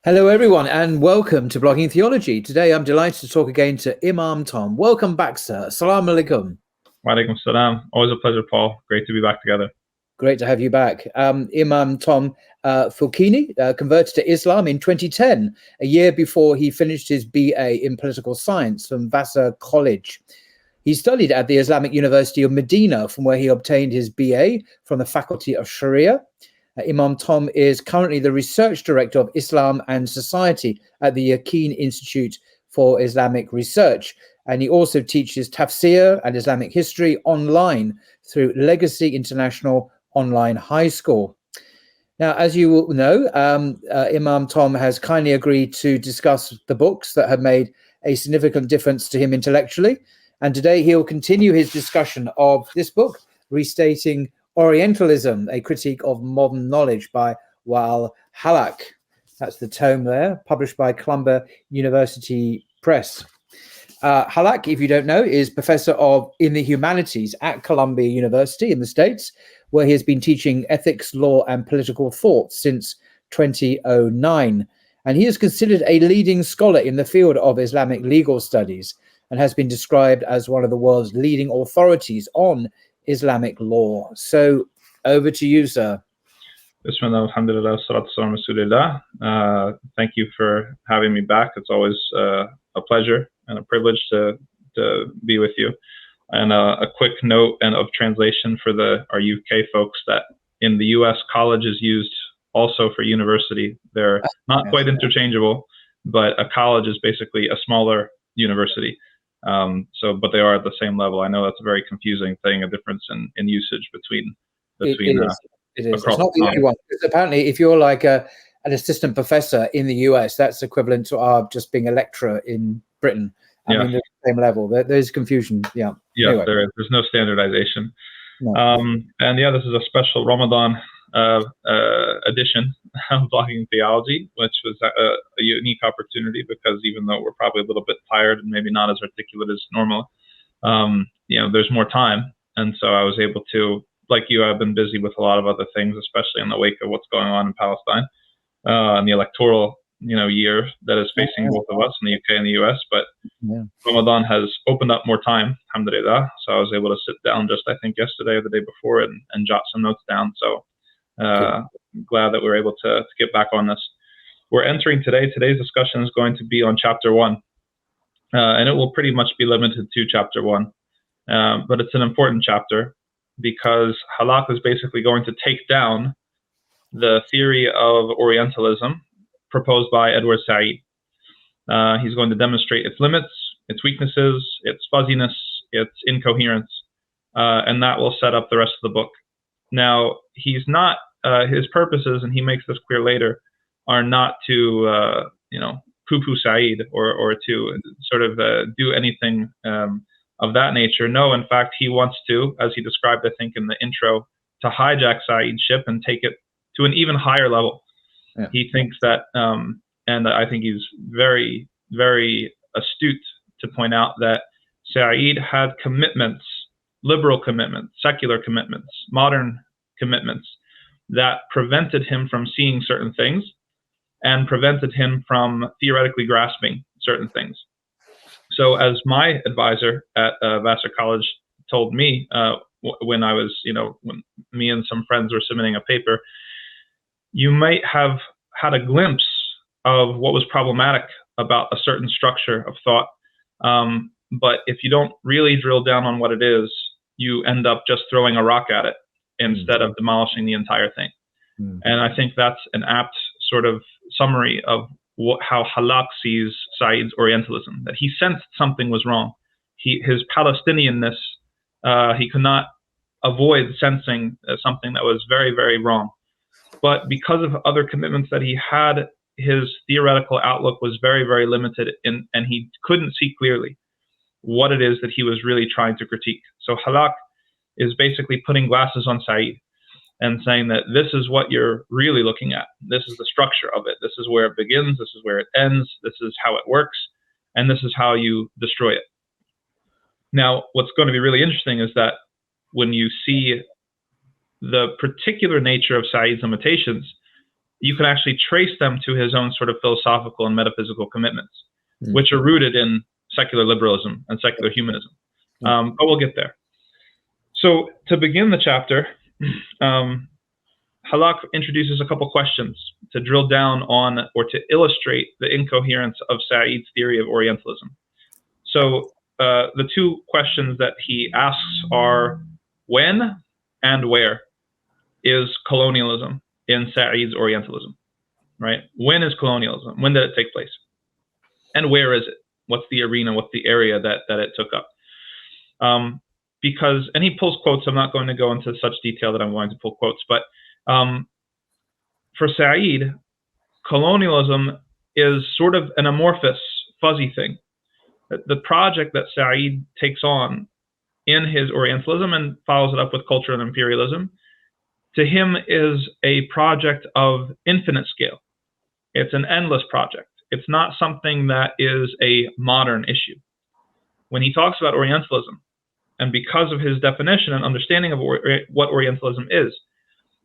Hello, everyone, and welcome to Blogging Theology. Today, I'm delighted to talk again to Imam Tom. Welcome back, sir. Assalamu alaikum. Wa alaikum salam. Always a pleasure, Paul. Great to be back together. Great to have you back. Imam Tom Fulkini converted to Islam in 2010, a year before he finished his BA in political science from Vassar College. He studied at the Islamic University of Medina, from where he obtained his BA from the Faculty of Sharia. Imam Tom is currently the Research Director of Islam and Society at the Yaqeen Institute for Islamic Research. And he also teaches tafsir and Islamic history online through Legacy International Online High School. Now, as you will know, Imam Tom has kindly agreed to discuss the books that have made a significant difference to him intellectually. And today he'll continue his discussion of this book, Restating Orientalism, a critique of modern knowledge by Wael Hallaq. That's the tome there, published by Columbia University Press. Hallaq, if you don't know, is professor in the humanities at Columbia University in the States, where he has been teaching ethics, law, and political thought since 2009. And he is considered a leading scholar in the field of Islamic legal studies and has been described as one of the world's leading authorities on Islamic law. So over to you, sir. Bismillah, alhamdulillah, salatu salam rasulillah. Thank you for having me back. It's always a pleasure and a privilege to be with you. And a quick note and of translation for our UK folks, that in the US, college is used also for university. They're not quite interchangeable, but a college is basically a smaller university. But they are at the same level. I know that's a very confusing thing, a difference in usage between. It is. It's not the only one. Apparently, if you're like an assistant professor in the US, that's equivalent to just being a lecturer in Britain. I mean, they're the same level. There's confusion. Yeah. Yeah, anyway. There's no standardization. No. And this is a special Ramadan edition of Blogging Theology, which was a unique opportunity because even though we're probably a little bit tired and maybe not as articulate as normal, there's more time. And so I was able to, like you, I've been busy with a lot of other things, especially in the wake of what's going on in Palestine and the electoral year that is facing both of us in the UK and the US. But Ramadan has opened up more time, alhamdulillah. So I was able to sit down just, I think, yesterday or the day before and jot some notes down. So glad that we're able to get back on this. We're entering today's discussion is going to be on chapter 1. And it will pretty much be limited to chapter 1. But it's an important chapter because Hallaq is basically going to take down the theory of Orientalism proposed by Edward Said. He's going to demonstrate its limits, its weaknesses, its fuzziness, its incoherence, and that will set up the rest of the book. Now, he's not, his purposes, and he makes this clear later, are not to, poo-poo Said or to sort of do anything of that nature. No, in fact, he wants to, as he described, I think, in the intro, to hijack Said's ship and take it to an even higher level. Yeah. He thinks that, and I think he's very, very astute to point out that Said had commitments, liberal commitments, secular commitments, modern commitments that prevented him from seeing certain things and prevented him from theoretically grasping certain things. So as my advisor at Vassar College told me when I was, when me and some friends were submitting a paper, you might have had a glimpse of what was problematic about a certain structure of thought. But if you don't really drill down on what it is, you end up just throwing a rock at it instead of demolishing the entire thing. And I think that's an apt sort of summary of how Hallaq sees Said's Orientalism, that he sensed something was wrong. His Palestinianness, he could not avoid sensing something that was very, very wrong. But because of other commitments that he had, his theoretical outlook was very, very limited, and he couldn't see clearly what it is that he was really trying to critique. So Hallaq is basically putting glasses on Said and saying that this is what you're really looking at. This is the structure of it. This is where it begins. This is where it ends. This is how it works. And this is how you destroy it. Now, what's going to be really interesting is that when you see the particular nature of Said's limitations, you can actually trace them to his own sort of philosophical and metaphysical commitments, which are rooted in secular liberalism and secular humanism. But we'll get there. So to begin the chapter, Hallaq introduces a couple questions to drill down on or to illustrate the incoherence of Said's theory of Orientalism. So the two questions that he asks are, when and where is colonialism in Said's Orientalism, right? When is colonialism? When did it take place? And where is it? What's the arena? What's the area that it took up? Because, and he pulls quotes, I'm not going to go into such detail that I'm going to pull quotes, but for Said, colonialism is sort of an amorphous, fuzzy thing. The project that Said takes on in his Orientalism and follows it up with culture and imperialism, to him is a project of infinite scale. It's an endless project. It's not something that is a modern issue. When he talks about Orientalism, and because of his definition and understanding of what Orientalism is,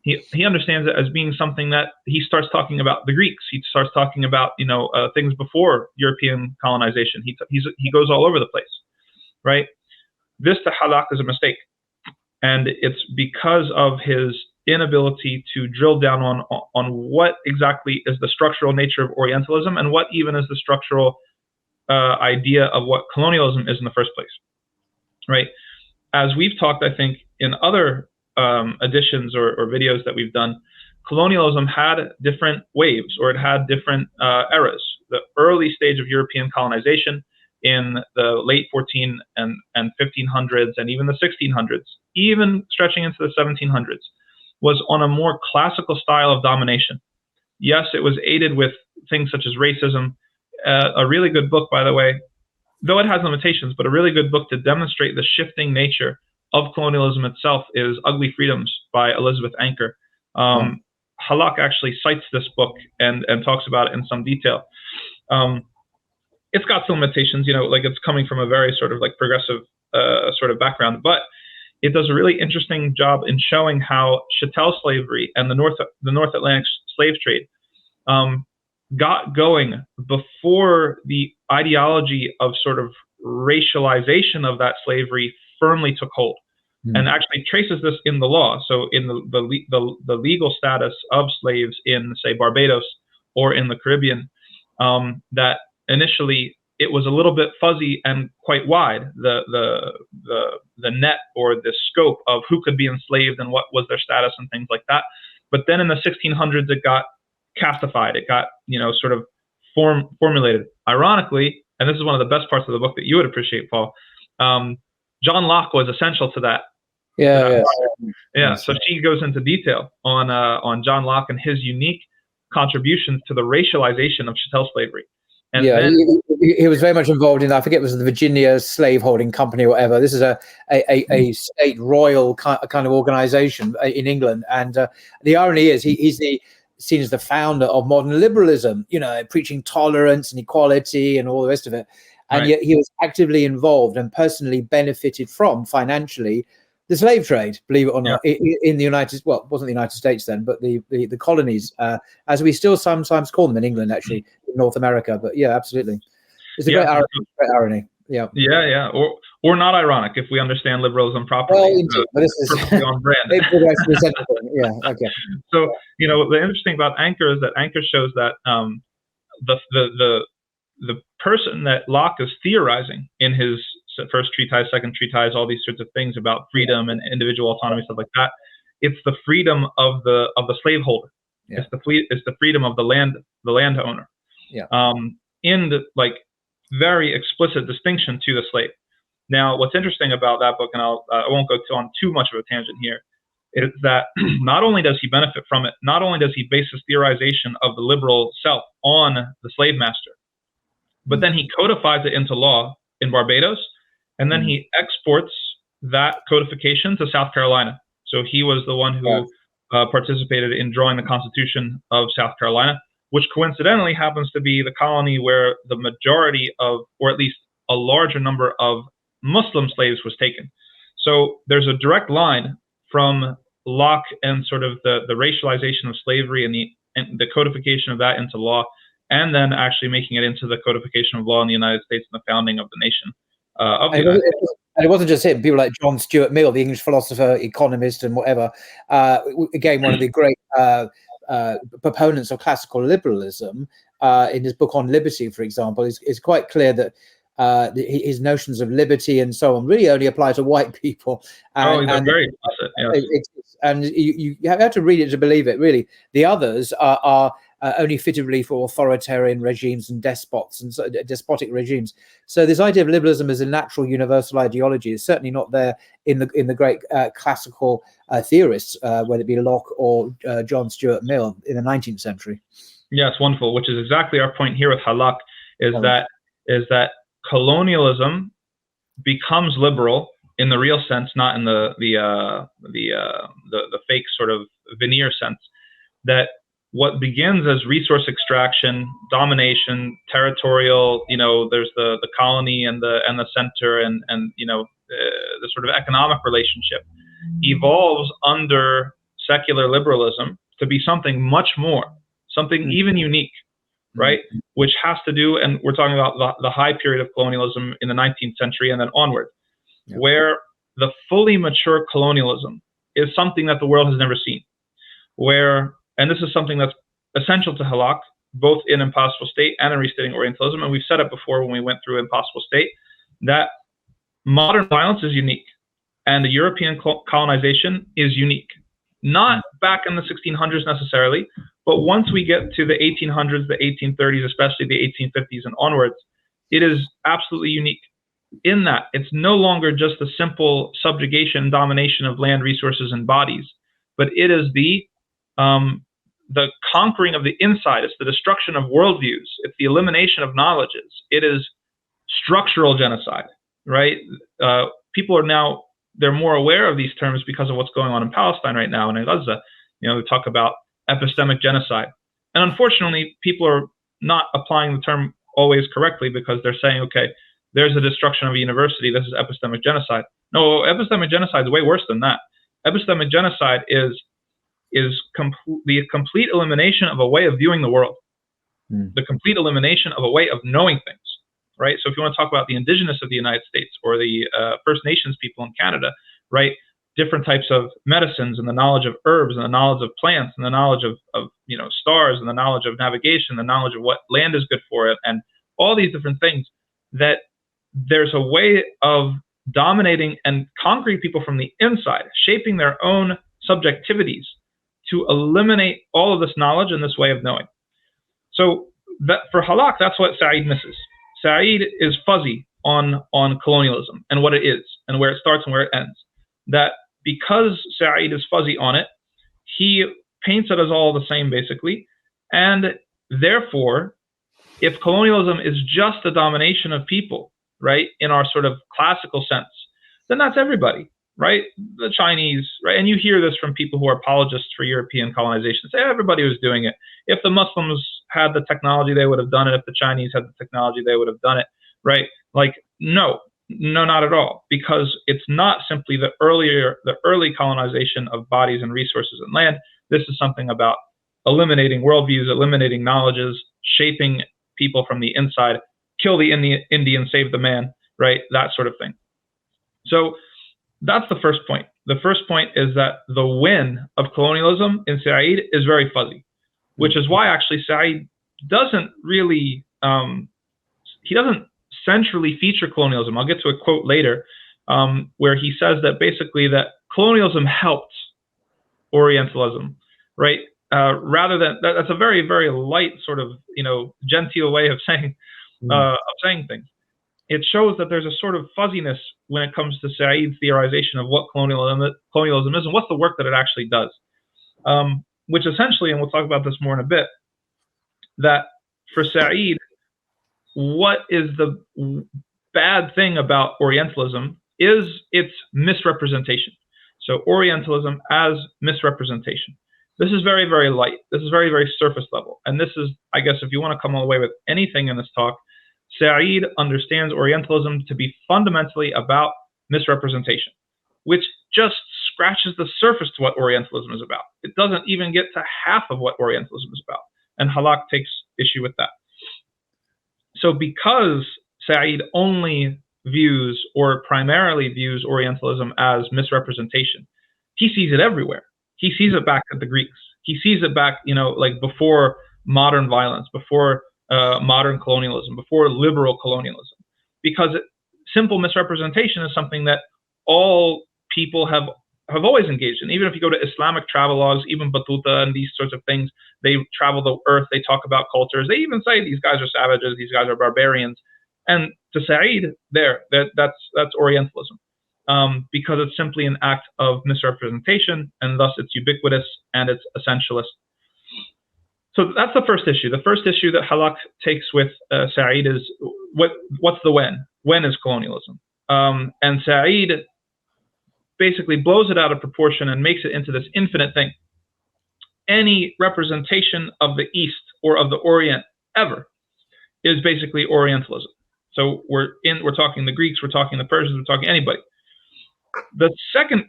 he understands it as being something that he starts talking about the Greeks. He starts talking about things before European colonization. He goes all over the place, right? This to Hallaq is a mistake, and it's because of his inability to drill down on what exactly is the structural nature of Orientalism and what even is the structural idea of what colonialism is in the first place, right? As we've talked, I think, in other editions or videos that we've done, colonialism had different waves, or it had different eras. The early stage of European colonization in the late 14 and 1500s, and even the 1600s, even stretching into the 1700s, was on a more classical style of domination. Yes, it was aided with things such as racism. A really good book, by the way, though it has limitations, but a really good book to demonstrate the shifting nature of colonialism itself is Ugly Freedoms by Elizabeth Anker. Hallaq actually cites this book and talks about it in some detail. It's got some limitations, like it's coming from a very sort of like progressive sort of background, but it does a really interesting job in showing how chattel slavery and the North Atlantic slave trade got going before the ideology of sort of racialization of that slavery firmly took hold, and actually traces this in the law. So in the legal status of slaves in, say, Barbados or in the Caribbean, that initially it was a little bit fuzzy and quite wide, the net or the scope of who could be enslaved and what was their status and things like that. But then in the 1600s, it got castified. It got, sort of formulated. Ironically, and this is one of the best parts of the book that you would appreciate, Paul, John Locke was essential to that. Yeah. So she goes into detail on John Locke and his unique contributions to the racialization of chattel slavery. And he was very much involved in, I forget, it was the Virginia Slaveholding Company or whatever. This is a state royal kind of organization in England. And the irony is he's seen as the founder of modern liberalism, preaching tolerance and equality and all the rest of it. And yet he was actively involved and personally benefited from, financially, the slave trade, believe it or not, in the United, well, it wasn't the United States then, but the colonies, as we still sometimes call them in England, actually, in North America. But yeah, absolutely. It's a great irony. Yeah. Or not ironic if we understand liberalism properly. Well, indeed, but this is perfectly on brand. Yeah, okay. So, the interesting about Anker is that Anker shows that the person that Locke is theorizing in his first treatise, second treatise, all these sorts of things about freedom and individual autonomy, stuff like that, it's the freedom of the slaveholder. Yeah. It's the freedom of the landowner. Yeah. In the very explicit distinction to the slave. Now, what's interesting about that book, and I won't go on too much of a tangent here, is that not only does he benefit from it, not only does he base his theorization of the liberal self on the slave master, but then he codifies it into law in Barbados, and then he exports that codification to South Carolina. So he was the one who participated in drawing the Constitution of South Carolina, which coincidentally happens to be the colony where the majority of, or at least a larger number of, Muslim slaves was taken. So there's a direct line from Locke and sort of the racialization of slavery and the and the codification of that into law, and then actually making it into the codification of law in the United States and the founding of the nation of the United States. And it wasn't just him. People like John Stuart Mill, the English philosopher, economist, and whatever. Again, one of the great proponents of classical liberalism, in his book on liberty, for example, is quite clear that his notions of liberty and so on really only apply to white people. And very explicit, yes. And you have to read it to believe it, really. The others are only fitted really for authoritarian regimes and despots and despotic regimes. So this idea of liberalism as a natural universal ideology is certainly not there in the great classical theorists, whether it be Locke or John Stuart Mill in the 19th century. Yes, wonderful. Which is exactly our point here with Hallaq, is that colonialism becomes liberal in the real sense, not in the fake sort of veneer sense. That what begins as resource extraction, domination, territorial, there's the colony and the center, and the sort of economic relationship evolves under secular liberalism to be something much more, something even unique, right? Which has to do, and we're talking about the high period of colonialism in the 19th century and then onward, where the fully mature colonialism is something that the world has never seen, and this is something that's essential to Hallaq, both in Impossible State and in Restating Orientalism. And we've said it before when we went through Impossible State, that modern violence is unique and the European colonization is unique. Not back in the 1600s necessarily, but once we get to the 1800s, the 1830s, especially the 1850s and onwards, it is absolutely unique in that it's no longer just the simple subjugation and domination of land, resources, and bodies, but it is the conquering of the inside. It's the destruction of worldviews. It's the elimination of knowledges. It is structural genocide, right? People are now, they're more aware of these terms because of what's going on in Palestine right now and in Gaza. We talk about epistemic genocide. And unfortunately, people are not applying the term always correctly because they're saying, okay, there's a destruction of a university. This is epistemic genocide. No, epistemic genocide is way worse than that. Epistemic genocide is the complete elimination of a way of viewing the world, the complete elimination of a way of knowing things, right? So if you want to talk about the indigenous of the United States or the First Nations people in Canada, right? Different types of medicines and the knowledge of herbs and the knowledge of plants and the knowledge of stars and the knowledge of navigation, the knowledge of what land is good for it, and all these different things, that there's a way of dominating and conquering people from the inside, shaping their own subjectivities to eliminate all of this knowledge and this way of knowing. So that, for Hallaq, that's what Said misses. Said is fuzzy on colonialism and what it is and where it starts and where it ends. That because Said is fuzzy on it, he paints it as all the same, basically. And therefore, if colonialism is just the domination of people, right, in our sort of classical sense, then that's everybody, right? The Chinese, right? And you hear this from people who are apologists for European colonization, say everybody was doing it. If the Muslims had the technology, they would have done it. If the Chinese had the technology, they would have done it, right? Like, no, not at all, because it's not simply the early colonization of bodies and resources and land. This is something about eliminating worldviews, eliminating knowledges, shaping people from the inside, kill the Indian, save the man, right? That sort of thing. So that's the first point. The first point is that the win of colonialism in Said is very fuzzy, which is why actually Said doesn't really, he doesn't centrally feature colonialism. I'll get to a quote later where he says that basically that colonialism helped Orientalism, right? Rather than, that's a very, very light sort of, genteel way of saying things. It shows that there's a sort of fuzziness when it comes to Said's theorization of what colonialism is and what's the work that it actually does. Which essentially, and we'll talk about this more in a bit, that for Said, what is the bad thing about Orientalism is its misrepresentation. So Orientalism as misrepresentation. This is very, very light. This is very, very surface level. And this is, I guess, if you want to come away with anything in this talk, Said understands Orientalism to be fundamentally about misrepresentation, which just scratches the surface to what Orientalism is about. It doesn't even get to half of what Orientalism is about. And Hallaq takes issue with that. So because Said only views, or primarily views, Orientalism as misrepresentation, he sees it everywhere. He sees it back at the Greeks. He sees it back, like before modern violence, before modern colonialism, before liberal colonialism. Because simple misrepresentation is something that all people have always engaged in. Even if you go to Islamic travelogues, even Battuta and these sorts of things, they travel the earth, they talk about cultures, they even say these guys are savages, these guys are barbarians. And to Said, that's Orientalism, because it's simply an act of misrepresentation, and thus it's ubiquitous and it's essentialist. So that's the first issue. The first issue that Hallaq takes with Said is what's the when? When is colonialism? And Said basically blows it out of proportion and makes it into this infinite thing. Any representation of the East or of the Orient ever is basically Orientalism. So we're talking the Greeks, we're talking the Persians, we're talking anybody. The second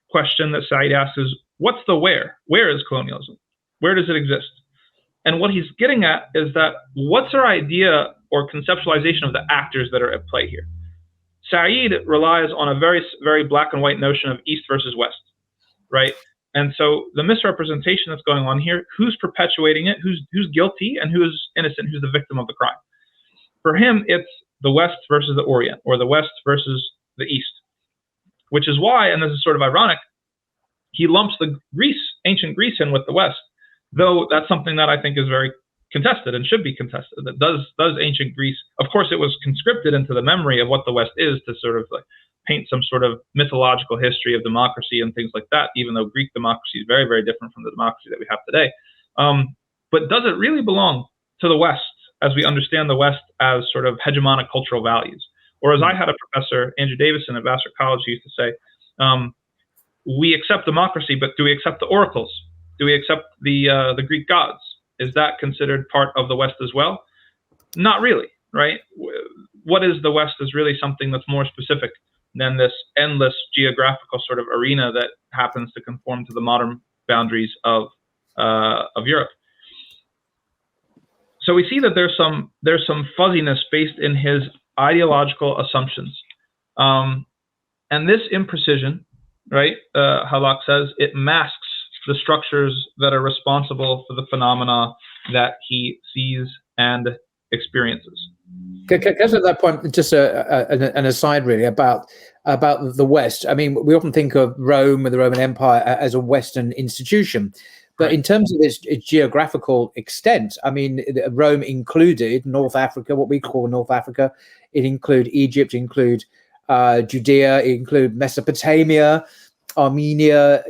question that Said asks is, what's the where? Where is colonialism? Where does it exist? And what he's getting at is that what's our idea or conceptualization of the actors that are at play here? Said relies on a very, very black and white notion of East versus West, right? And so the misrepresentation that's going on here, who's perpetuating it, who's guilty, and who's innocent, who's the victim of the crime? For him, it's the West versus the Orient, or the West versus the East, which is why, and this is sort of ironic, he lumps the ancient Greece in with the West, though that's something that I think is very contested and should be contested. That does ancient Greece, of course, it was conscripted into the memory of what the West is to sort of like paint some sort of mythological history of democracy and things like that, even though Greek democracy is very, very different from the democracy that we have today. But does it really belong to the West, as we understand the West as sort of hegemonic cultural values? Or as I had a professor, Andrew Davison at Vassar College, who used to say, we accept democracy, but do we accept the oracles? Do we accept the Greek gods? Is that considered part of the West as well? Not really, right? What is the West is really something that's more specific than this endless geographical sort of arena that happens to conform to the modern boundaries of Europe. So we see that there's some fuzziness based in his ideological assumptions, and this imprecision, right? Hallaq says it masks the structures that are responsible for the phenomena that he sees and experiences. Because at that point, just an aside really about the West. I mean, we often think of Rome and the Roman Empire as a Western institution, but right. In terms of its geographical extent, I mean, Rome included North Africa, what we call North Africa. It included Egypt, include Judea, it include Mesopotamia, Armenia,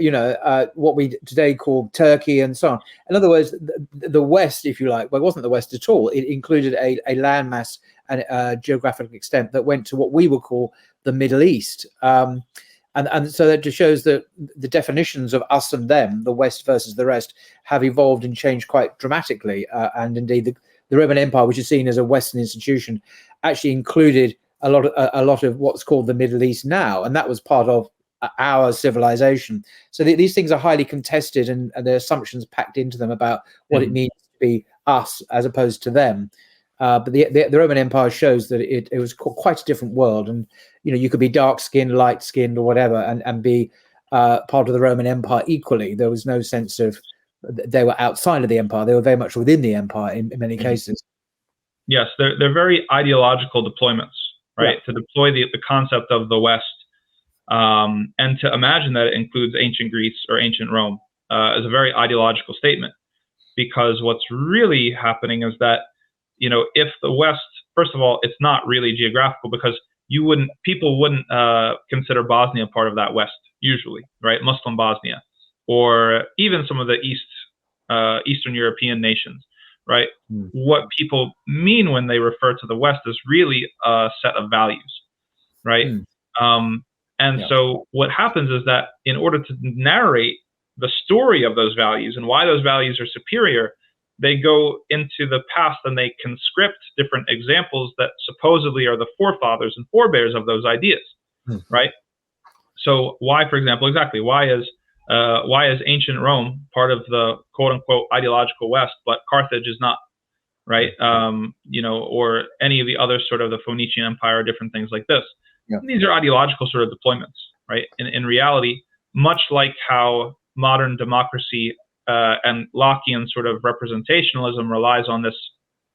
what we today call Turkey, and so on. In other words, the West, if you like, well, it wasn't the West at all. It included a landmass and geographical extent that went to what we would call the Middle East. And so that just shows that the definitions of us and them, the West versus the rest, have evolved and changed quite dramatically. And indeed, the Roman Empire, which is seen as a Western institution, actually included a lot of what's called the Middle East now, and that was part of our civilization. So these things are highly contested, and there are assumptions packed into them about what it means to be us as opposed to them. But the Roman Empire shows that it was quite a different world, and you could be dark-skinned, light-skinned, or whatever, and be part of the Roman Empire equally. There was no sense of they were outside of the empire; they were very much within the empire in many cases. Yes, they're very ideological deployments, right? Yeah. To deploy the concept of the West. And to imagine that it includes ancient Greece or ancient Rome is a very ideological statement, because what's really happening is that, if the West, first of all, it's not really geographical, because people wouldn't consider Bosnia part of that West usually, right? Muslim Bosnia, or even some of the Eastern European nations, right? What people mean when they refer to the West is really a set of values, right? So what happens is that in order to narrate the story of those values and why those values are superior, they go into the past and they conscript different examples that supposedly are the forefathers and forebears of those ideas, right? So why, for example, exactly, why is ancient Rome part of the quote unquote ideological West, but Carthage is not, right? Or any of the other sort of the Phoenician Empire, different things like this. Yeah. These are ideological sort of deployments, right? In reality, much like how modern democracy and Lockean sort of representationalism relies on this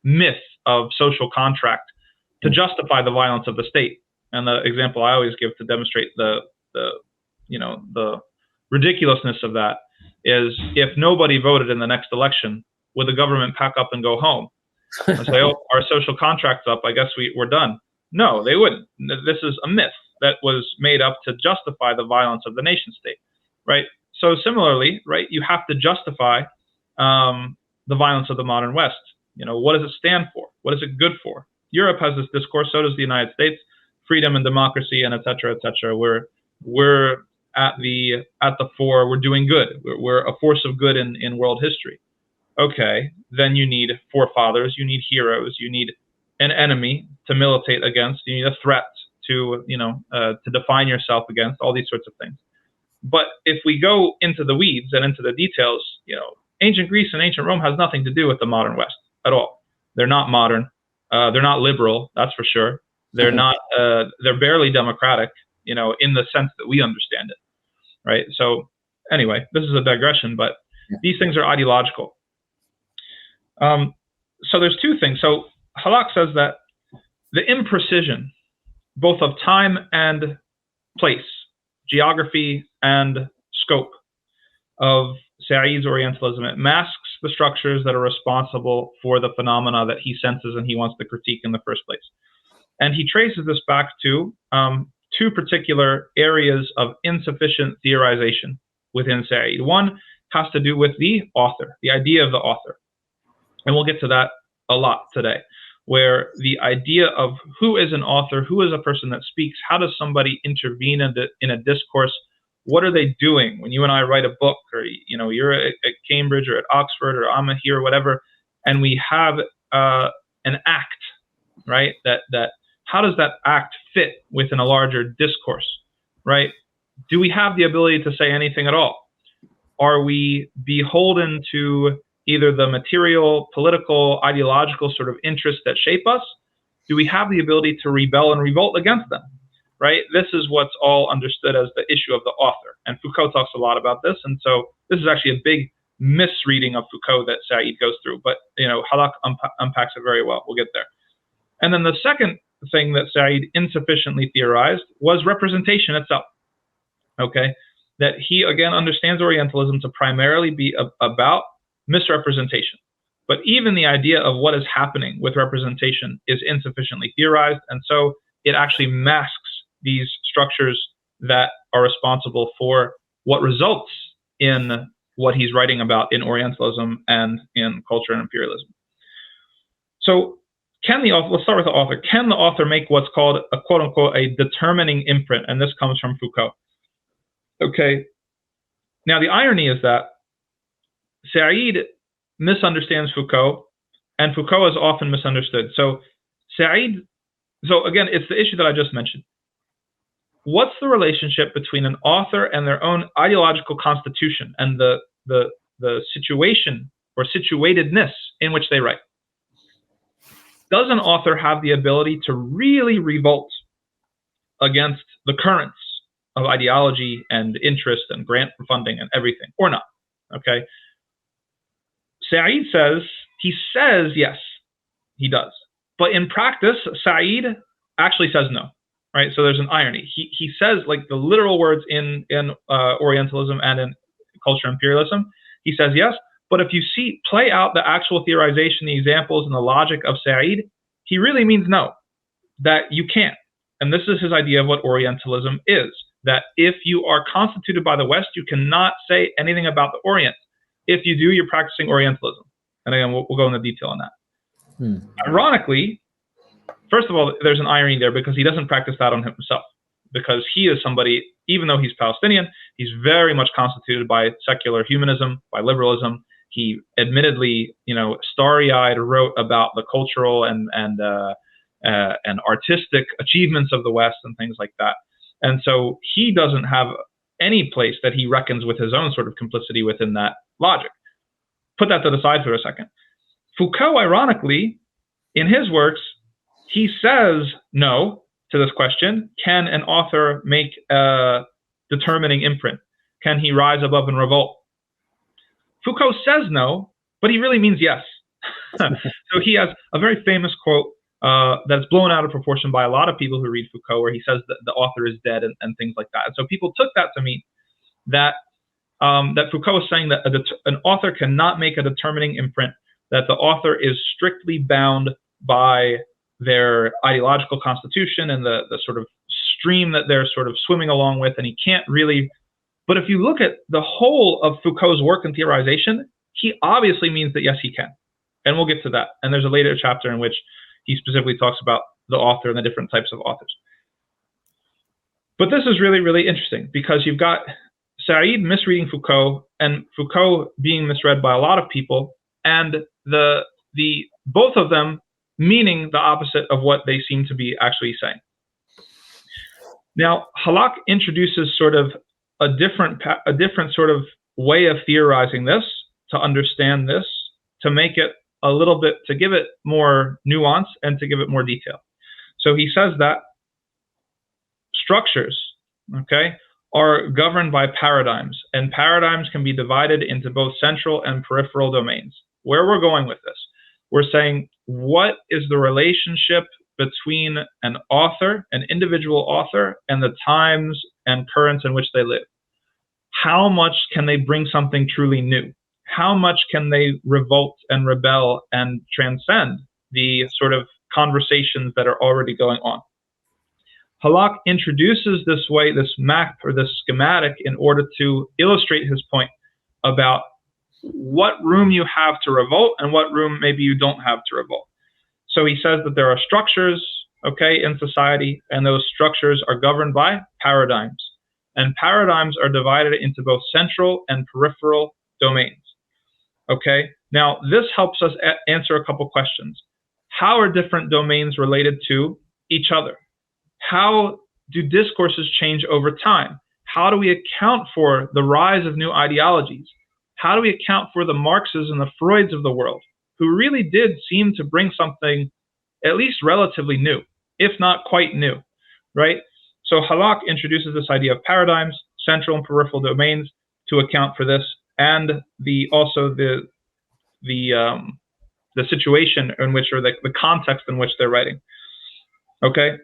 myth of social contract to justify the violence of the state. And the example I always give to demonstrate the ridiculousness of that is, if nobody voted in the next election, would the government pack up and go home and say, "Oh, our social contract's up, I guess we're done"? No, they wouldn't. This is a myth that was made up to justify the violence of the nation state, right? So similarly, right, you have to justify the violence of the modern West. What does it stand for? What is it good for? Europe has this discourse, so does the United States, freedom and democracy, and et cetera, et cetera. We're at the fore. We're doing good. We're a force of good in world history. Okay, then you need forefathers, you need heroes, you need an enemy to militate against, you need a threat to define yourself against, all these sorts of things. But if we go into the weeds and into the details, ancient Greece and ancient Rome has nothing to do with the modern West at all. They're not modern. They're not liberal, that's for sure. They're not. They're barely democratic, in the sense that we understand it, right? So anyway, this is a digression, but these things are ideological. So there's two things. So Hallaq says that the imprecision, both of time and place, geography and scope, of Said's Orientalism, it masks the structures that are responsible for the phenomena that he senses and he wants to critique in the first place. And he traces this back to two particular areas of insufficient theorization within Said. One has to do with the author, the idea of the author. And we'll get to that a lot today, where the idea of who is an author, who is a person that speaks, how does somebody intervene in a discourse, what are they doing when you and I write a book, or you're at Cambridge or at Oxford, or I'm here or whatever, and we have an act, right? That how does that act fit within a larger discourse, right? Do we have the ability to say anything at all? Are we beholden to either the material, political, ideological sort of interests that shape us? Do we have the ability to rebel and revolt against them, right? This is what's all understood as the issue of the author. And Foucault talks a lot about this. And so this is actually a big misreading of Foucault that Said goes through. But, Hallaq unpacks it very well. We'll get there. And then the second thing that Said insufficiently theorized was representation itself, okay? That he, again, understands Orientalism to primarily be about misrepresentation. But even the idea of what is happening with representation is insufficiently theorized, and so it actually masks these structures that are responsible for what results in what he's writing about in Orientalism and in culture and imperialism. So let's start with the author. Can the author make what's called a quote-unquote a determining imprint? And this comes from Foucault. Okay. Now, the irony is that Said misunderstands Foucault, and Foucault is often misunderstood. So again, it's the issue that I just mentioned. What's the relationship between an author and their own ideological constitution and the situation or situatedness in which they write? Does an author have the ability to really revolt against the currents of ideology and interest and grant funding and everything, or not? Okay. Said says yes, he does. But in practice, Said actually says no, right? So there's an irony. He says, like the literal words in Orientalism and in culture imperialism, he says yes. But if you play out the actual theorization, the examples, and the logic of Said, he really means no, that you can't. And this is his idea of what Orientalism is, that if you are constituted by the West, you cannot say anything about the Orient. If you do, you're practicing Orientalism. And again, we'll go into detail on that. Ironically, first of all, there's an irony there because he doesn't practice that on himself, because he is somebody, even though he's Palestinian, he's very much constituted by secular humanism, by liberalism. He admittedly, starry-eyed wrote about the cultural and artistic achievements of the West and things like that. And so he doesn't have any place that he reckons with his own sort of complicity within that logic. Put that to the side for a second. Foucault, ironically, in his works, he says no to this question. Can an author make a determining imprint? Can he rise above and revolt? Foucault says no, but he really means yes. So he has a very famous quote that's blown out of proportion by a lot of people who read Foucault, where he says that the author is dead and things like that. And so people took that to mean that that Foucault is saying that an author cannot make a determining imprint, that the author is strictly bound by their ideological constitution and the sort of stream that they're sort of swimming along with, and he can't really. But if you look at the whole of Foucault's work in theorization, he obviously means that yes, he can. And we'll get to that. And there's a later chapter in which he specifically talks about the author and the different types of authors. But this is really, really interesting, because you've got Said misreading Foucault and Foucault being misread by a lot of people, and the both of them meaning the opposite of what they seem to be actually saying. Now, Hallaq introduces sort of a different sort of way of theorizing this, to understand this, to make it a little bit, to give it more nuance and to give it more detail. So he says that structures, okay, are governed by paradigms, and paradigms can be divided into both central and peripheral domains. Where we're going with this, we're saying, what is the relationship between an author, an individual author, and the times and currents in which they live? How much can they bring something truly new? How much can they revolt and rebel and transcend the sort of conversations that are already going on? Hallaq introduces this way, this map or this schematic, in order to illustrate his point about what room you have to revolt and what room maybe you don't have to revolt. So he says that there are structures, okay, in society, and those structures are governed by paradigms. And paradigms are divided into both central and peripheral domains. Okay, now this helps us answer a couple questions. How are different domains related to each other? How do discourses change over time? How do we account for the rise of new ideologies? How do we account for the Marxes and the Freuds of the world, who really did seem to bring something at least relatively new, if not quite new, right? So Hallaq introduces this idea of paradigms, central and peripheral domains, to account for this, and also the situation in which, or the context in which they're writing. Okay,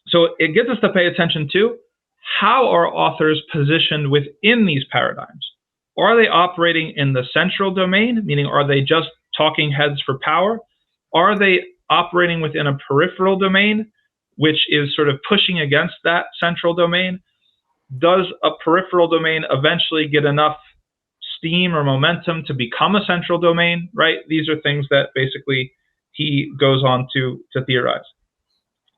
so it gets us to pay attention to how are authors positioned within these paradigms. Are they operating in the central domain, meaning are they just talking heads for power? Are they operating within a peripheral domain, which is sort of pushing against that central domain? Does a peripheral domain eventually get enough steam or momentum to become a central domain, right? These are things that basically he goes on to theorize.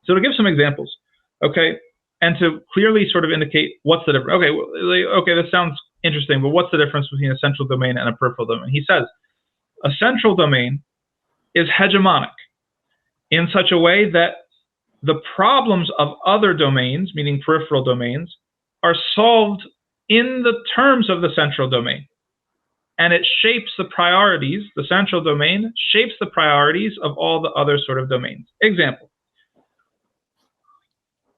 So to give some examples, okay, and to clearly sort of indicate what's the difference. Okay, this sounds interesting, but what's the difference between a central domain and a peripheral domain? He says, a central domain is hegemonic in such a way that the problems of other domains, meaning peripheral domains, are solved in the terms of the central domain. And it shapes the priorities, the central domain shapes the priorities of all the other sort of domains. Example,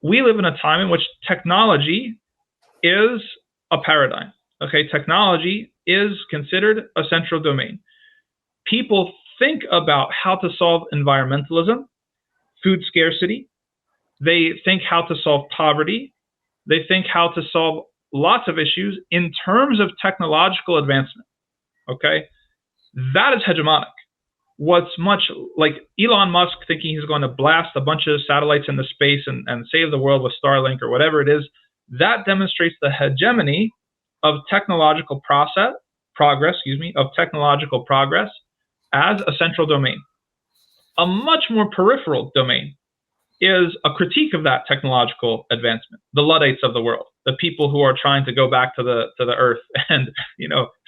we live in a time in which technology is a paradigm. Okay, technology is considered a central domain. People think about how to solve environmentalism, food scarcity. They think how to solve poverty. They think how to solve lots of issues in terms of technological advancement. Okay, that is hegemonic. What's much like Elon Musk thinking he's going to blast a bunch of satellites into space and save the world with Starlink or whatever it is, that demonstrates the hegemony of technological progress as a central domain. A much more peripheral domain is a critique of that technological advancement. The Luddites of the world, the people who are trying to go back to the earth and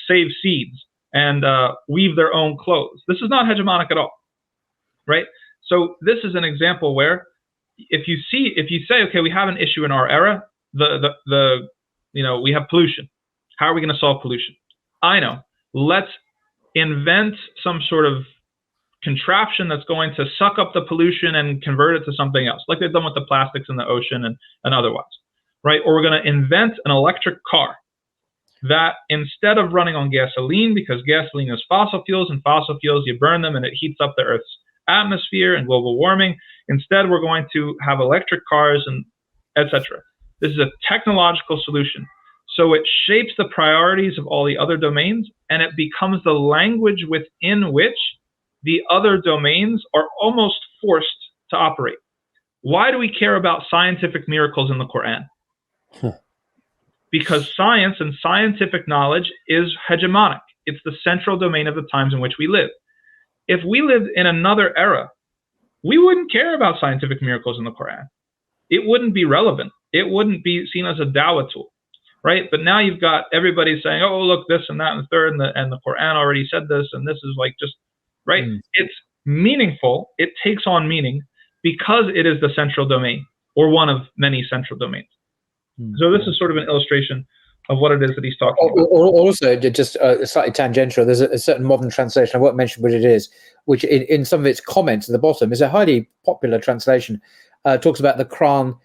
save seeds and weave their own clothes. This is not hegemonic at all, right? So this is an example where if you say, okay, we have an issue in our era, we have pollution. How are we going to solve pollution? I know. Let's invent some sort of contraption that's going to suck up the pollution and convert it to something else, like they've done with the plastics in the ocean and otherwise, right? Or we're going to invent an electric car that, instead of running on gasoline, because gasoline is fossil fuels, and fossil fuels, you burn them and it heats up the Earth's atmosphere and global warming. Instead, we're going to have electric cars and etc. This is a technological solution. So it shapes the priorities of all the other domains, and it becomes the language within which the other domains are almost forced to operate. Why do we care about scientific miracles in the Quran? Because science and scientific knowledge is hegemonic. It's the central domain of the times in which we live. If we lived in another era, we wouldn't care about scientific miracles in the Quran. It wouldn't be relevant. It wouldn't be seen as a dawah tool, right? But now you've got everybody saying, oh, look, this and that and the third, and the Quran already said this, and this is like just, right? It's meaningful. It takes on meaning because it is the central domain, or one of many central domains. So this is sort of an illustration of what it is that he's talking about. Also, just slightly tangential, there's a certain modern translation, I won't mention what it is, which in some of its comments at the bottom is a highly popular translation, talks about the Quran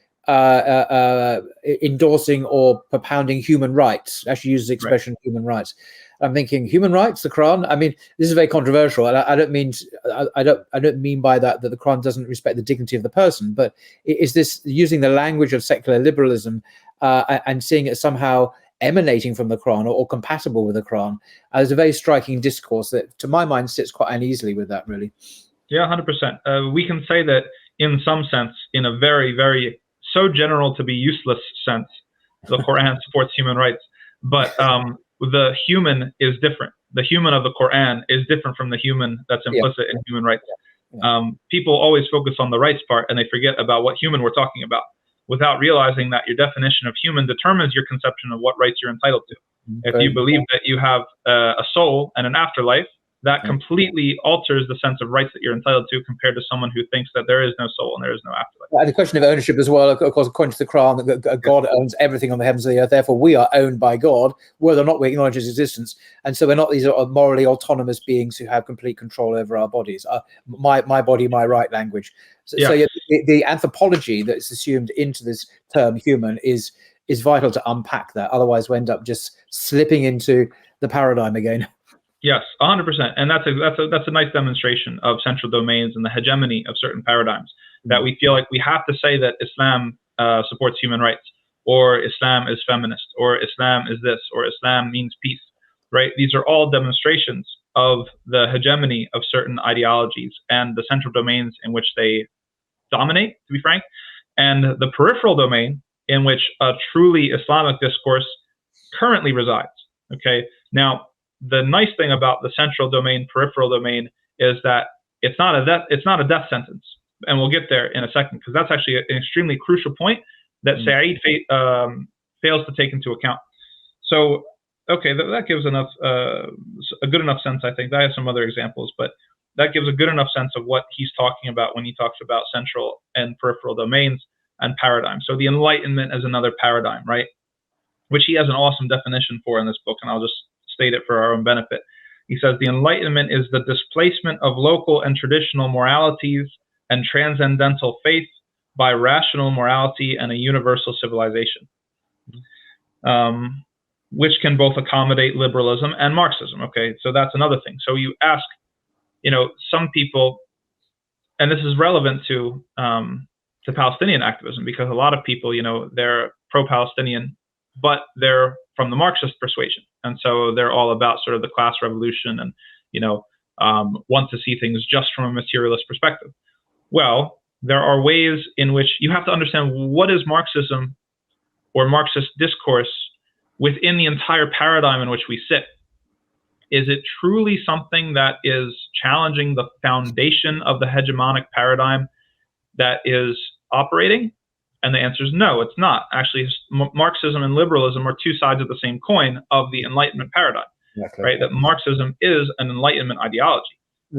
endorsing or propounding human rights, actually uses the expression human rights. I'm thinking, human rights, the Quran? I mean, this is very controversial. I don't mean by that the Quran doesn't respect the dignity of the person, but is this using the language of secular liberalism and seeing it somehow emanating from the Quran or compatible with the Quran? There's a very striking discourse that, to my mind, sits quite uneasily with that, really. Yeah, 100%. We can say that in some sense, in a very, very so general to be useless sense, the Quran supports human rights, but the human is different. The human of the Quran is different from the human that's implicit in human rights. People always focus on the rights part, and they forget about what human we're talking about, without realizing that your definition of human determines your conception of what rights you're entitled to. If you believe that you have a soul and an afterlife, that completely alters the sense of rights that you're entitled to, compared to someone who thinks that there is no soul and there is no afterlife. And the question of ownership as well, of course, according to the Quran, that God owns everything on the heavens and the earth. Therefore, we are owned by God, whether or not we acknowledge his existence. And so we're not these are morally autonomous beings who have complete control over our bodies. My body, my right language. So the anthropology that's assumed into this term human is vital to unpack that. Otherwise, we end up just slipping into the paradigm again. Yes, 100%, and that's a nice demonstration of central domains and the hegemony of certain paradigms, that we feel like we have to say that Islam supports human rights, or Islam is feminist, or Islam is this, or Islam means peace, right? These are all demonstrations of the hegemony of certain ideologies and the central domains in which they dominate, to be frank, and the peripheral domain in which a truly Islamic discourse currently resides. Okay, now, the nice thing about the central domain, peripheral domain, is that it's not a death sentence, and we'll get there in a second, because that's actually an extremely crucial point that Said fails to take into account. So, okay, that gives enough a good enough sense, I think. I have some other examples, but that gives a good enough sense of what he's talking about when he talks about central and peripheral domains and paradigms. So the Enlightenment is another paradigm, right? Which he has an awesome definition for in this book, and I'll just state it for our own benefit. He says the Enlightenment is the displacement of local and traditional moralities and transcendental faith by rational morality and a universal civilization, which can both accommodate liberalism and Marxism. Okay, so that's another thing. So you ask, some people, and this is relevant to Palestinian activism, because a lot of people, they're pro-Palestinian, but they're from the Marxist persuasion. And so they're all about sort of the class revolution and, want to see things just from a materialist perspective. Well, there are ways in which you have to understand what is Marxism or Marxist discourse within the entire paradigm in which we sit. Is it truly something that is challenging the foundation of the hegemonic paradigm that is operating? And the answer is no, it's not. Actually, Marxism and liberalism are two sides of the same coin of the Enlightenment paradigm, right? That Marxism is an Enlightenment ideology.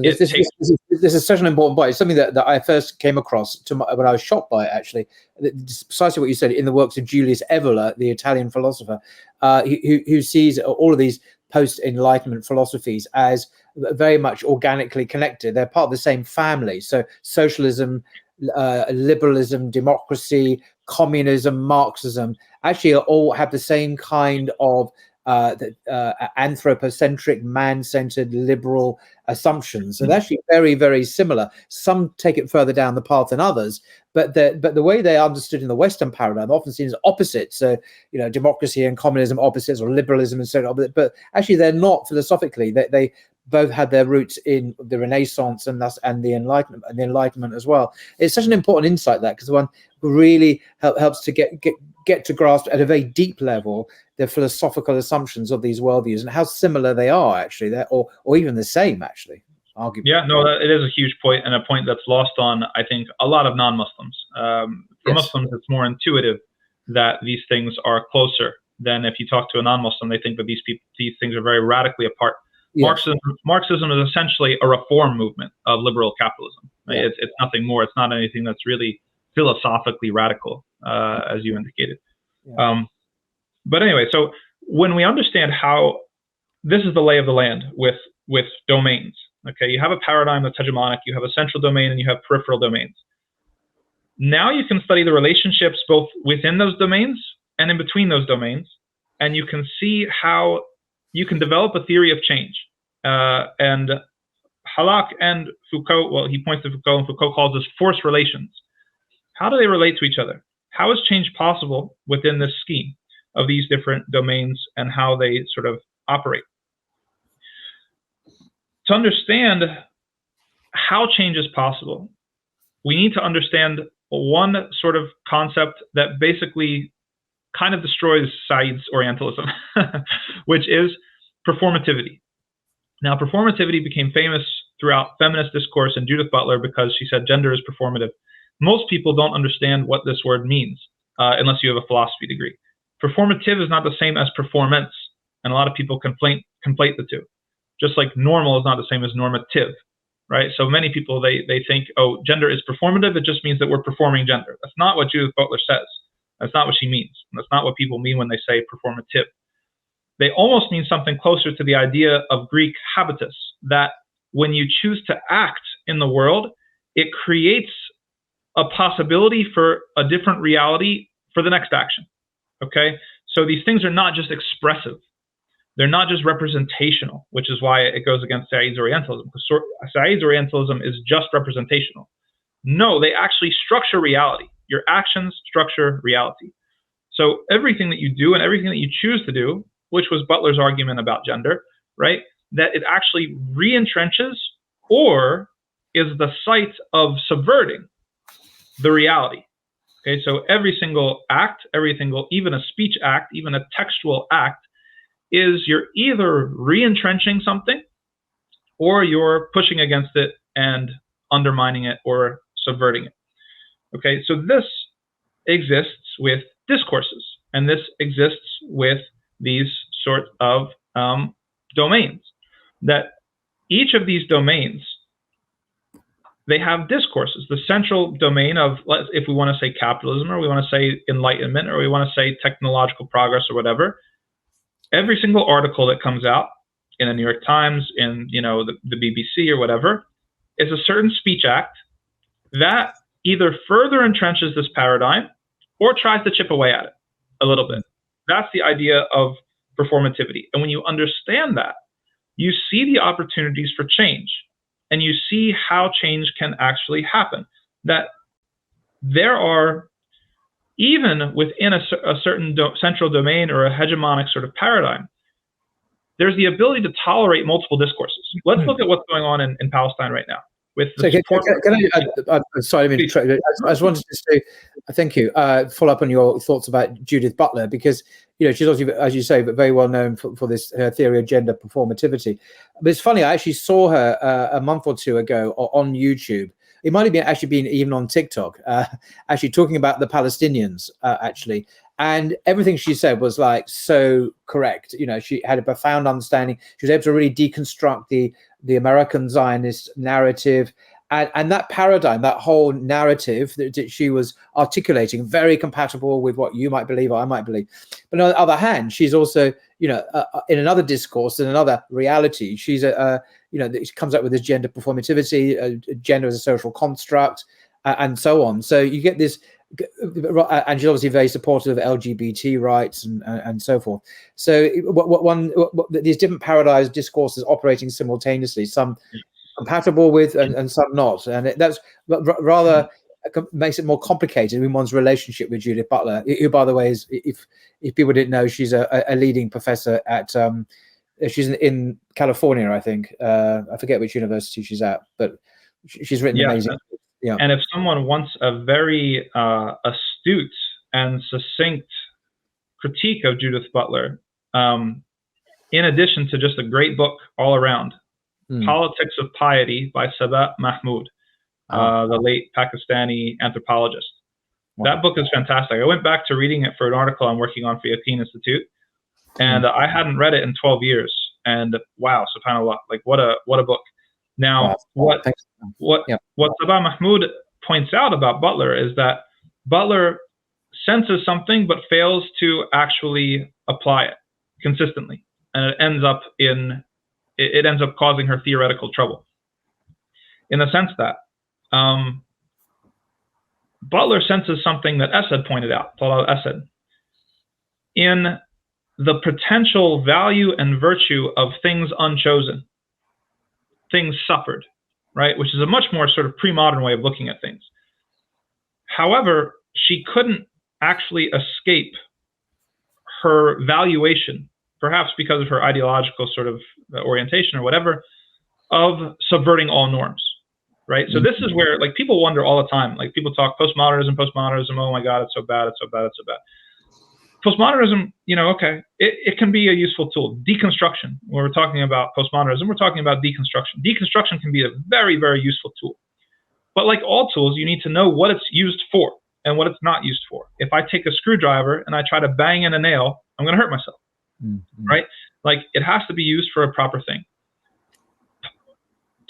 This is such an important point. It's something that I first came across when I was shocked by it, actually. It's precisely what you said in the works of Julius Evola, the Italian philosopher, who sees all of these post-Enlightenment philosophies as very much organically connected. They're part of the same family. So socialism, liberalism, democracy, communism, Marxism actually all have the same kind of anthropocentric, man-centered, liberal assumptions. So they're actually very, very similar. Some take it further down the path than others, but the way they are understood in the Western paradigm often seen as opposites. So, democracy and communism opposites, or liberalism and so on. But actually, they're not philosophically. They both had their roots in the Renaissance and the Enlightenment as well. It's such an important insight, that, because one really helps to get to grasp at a very deep level the philosophical assumptions of these worldviews and how similar they are, actually, or even the same, actually, arguably. Yeah, no, it is a huge point, and a point that's lost on, I think, a lot of non-Muslims. For Muslims, it's more intuitive that these things are closer than if you talk to a non-Muslim. They think that these things are very radically apart. Yes. Marxism is essentially a reform movement of liberal capitalism. Right? Yeah. It's nothing more. It's not anything that's really philosophically radical, as you indicated. Yeah. But anyway, so when we understand how this is the lay of the land with domains, okay, you have a paradigm that's hegemonic, you have a central domain, and you have peripheral domains. Now you can study the relationships both within those domains and in between those domains, and you can see how you can develop a theory of change. And Hallaq and Foucault, well, he points to Foucault, and Foucault calls this force relations. How do they relate to each other? How is change possible within this scheme of these different domains and how they sort of operate? To understand how change is possible, we need to understand one sort of concept that basically kind of destroys Said's Orientalism, which is performativity. Now, performativity became famous throughout feminist discourse and Judith Butler because she said gender is performative. Most people don't understand what this word means unless you have a philosophy degree. Performative is not the same as performance, and a lot of people conflate the two. Just like normal is not the same as normative, right? So many people, they think, oh, gender is performative, it just means that we're performing gender. That's not what Judith Butler says. That's not what she means. That's not what people mean when they say performative. They almost mean something closer to the idea of Greek habitus, that when you choose to act in the world, it creates a possibility for a different reality for the next action, okay? So these things are not just expressive. They're not just representational, which is why it goes against Said's Orientalism, because Said's Orientalism is just representational. No, they actually structure reality. Your actions structure reality. So everything that you do and everything that you choose to do, which was Butler's argument about gender, right? That it actually re-entrenches or is the site of subverting the reality. Okay, so every single act, even a speech act, even a textual act, is you're either re-entrenching something or you're pushing against it and undermining it or subverting it. Okay, so this exists with discourses, and this exists with these sort of domains. That each of these domains, they have discourses. The central domain of, if we want to say capitalism, or we want to say enlightenment, or we want to say technological progress or whatever, every single article that comes out in the New York Times, in the BBC or whatever, is a certain speech act that either further entrenches this paradigm or tries to chip away at it a little bit. That's the idea of performativity. And when you understand that, you see the opportunities for change, and you see how change can actually happen. That there are, even within a certain central domain or a hegemonic sort of paradigm, there's the ability to tolerate multiple discourses. Let's look at what's going on in Palestine right now. Sorry, I just wanted to say thank you. Follow up on your thoughts about Judith Butler, because she's obviously, as you say, but very well known for this her theory of gender performativity. But it's funny, I actually saw her a month or two ago on YouTube. It might have been even on TikTok, actually talking about the Palestinians, actually. And everything she said was like so correct. She had a profound understanding. She was able to really deconstruct the the American Zionist narrative, and that paradigm, that whole narrative that she was articulating, very compatible with what you might believe or I might believe. But on the other hand, she's also, in another discourse, in another reality, she's she comes up with this gender performativity, gender as a social construct, and so on. So you get this, and she's obviously very supportive of LGBT rights and so forth. So these different paradigms, discourses operating simultaneously, some compatible with and some not, and that's rather makes it more complicated in one's relationship with Judith Butler, who, by the way, is, if people didn't know, she's a leading professor at she's in California, I think. I forget which university she's at, but she's written amazing. Yeah. And if someone wants a very astute and succinct critique of Judith Butler, in addition to just a great book all around, Politics of Piety by Sabat Mahmood, the late Pakistani anthropologist. Wow. That book is fantastic. I went back to reading it for an article I'm working on for Yaqeen Institute, and I hadn't read it in 12 years. And wow, subhanAllah, like what a book. Now, what Sabat Mahmood points out about Butler is that Butler senses something but fails to actually apply it consistently, and it ends up causing her theoretical trouble, in the sense that Butler senses something that Esed pointed out, Talal Esed, in the potential value and virtue of things unchosen, things suffered, right? Which is a much more sort of pre-modern way of looking at things. However, she couldn't actually escape her valuation, perhaps because of her ideological sort of orientation or whatever, of subverting all norms, right? So this is where, like, people wonder all the time, like people talk postmodernism, oh my God, it's so bad, it's so bad, it's so bad. Postmodernism, okay, it can be a useful tool. Deconstruction, when we're talking about postmodernism, we're talking about deconstruction. Deconstruction can be a very, very useful tool. But like all tools, you need to know what it's used for and what it's not used for. If I take a screwdriver and I try to bang in a nail, I'm going to hurt myself, right? Like, it has to be used for a proper thing.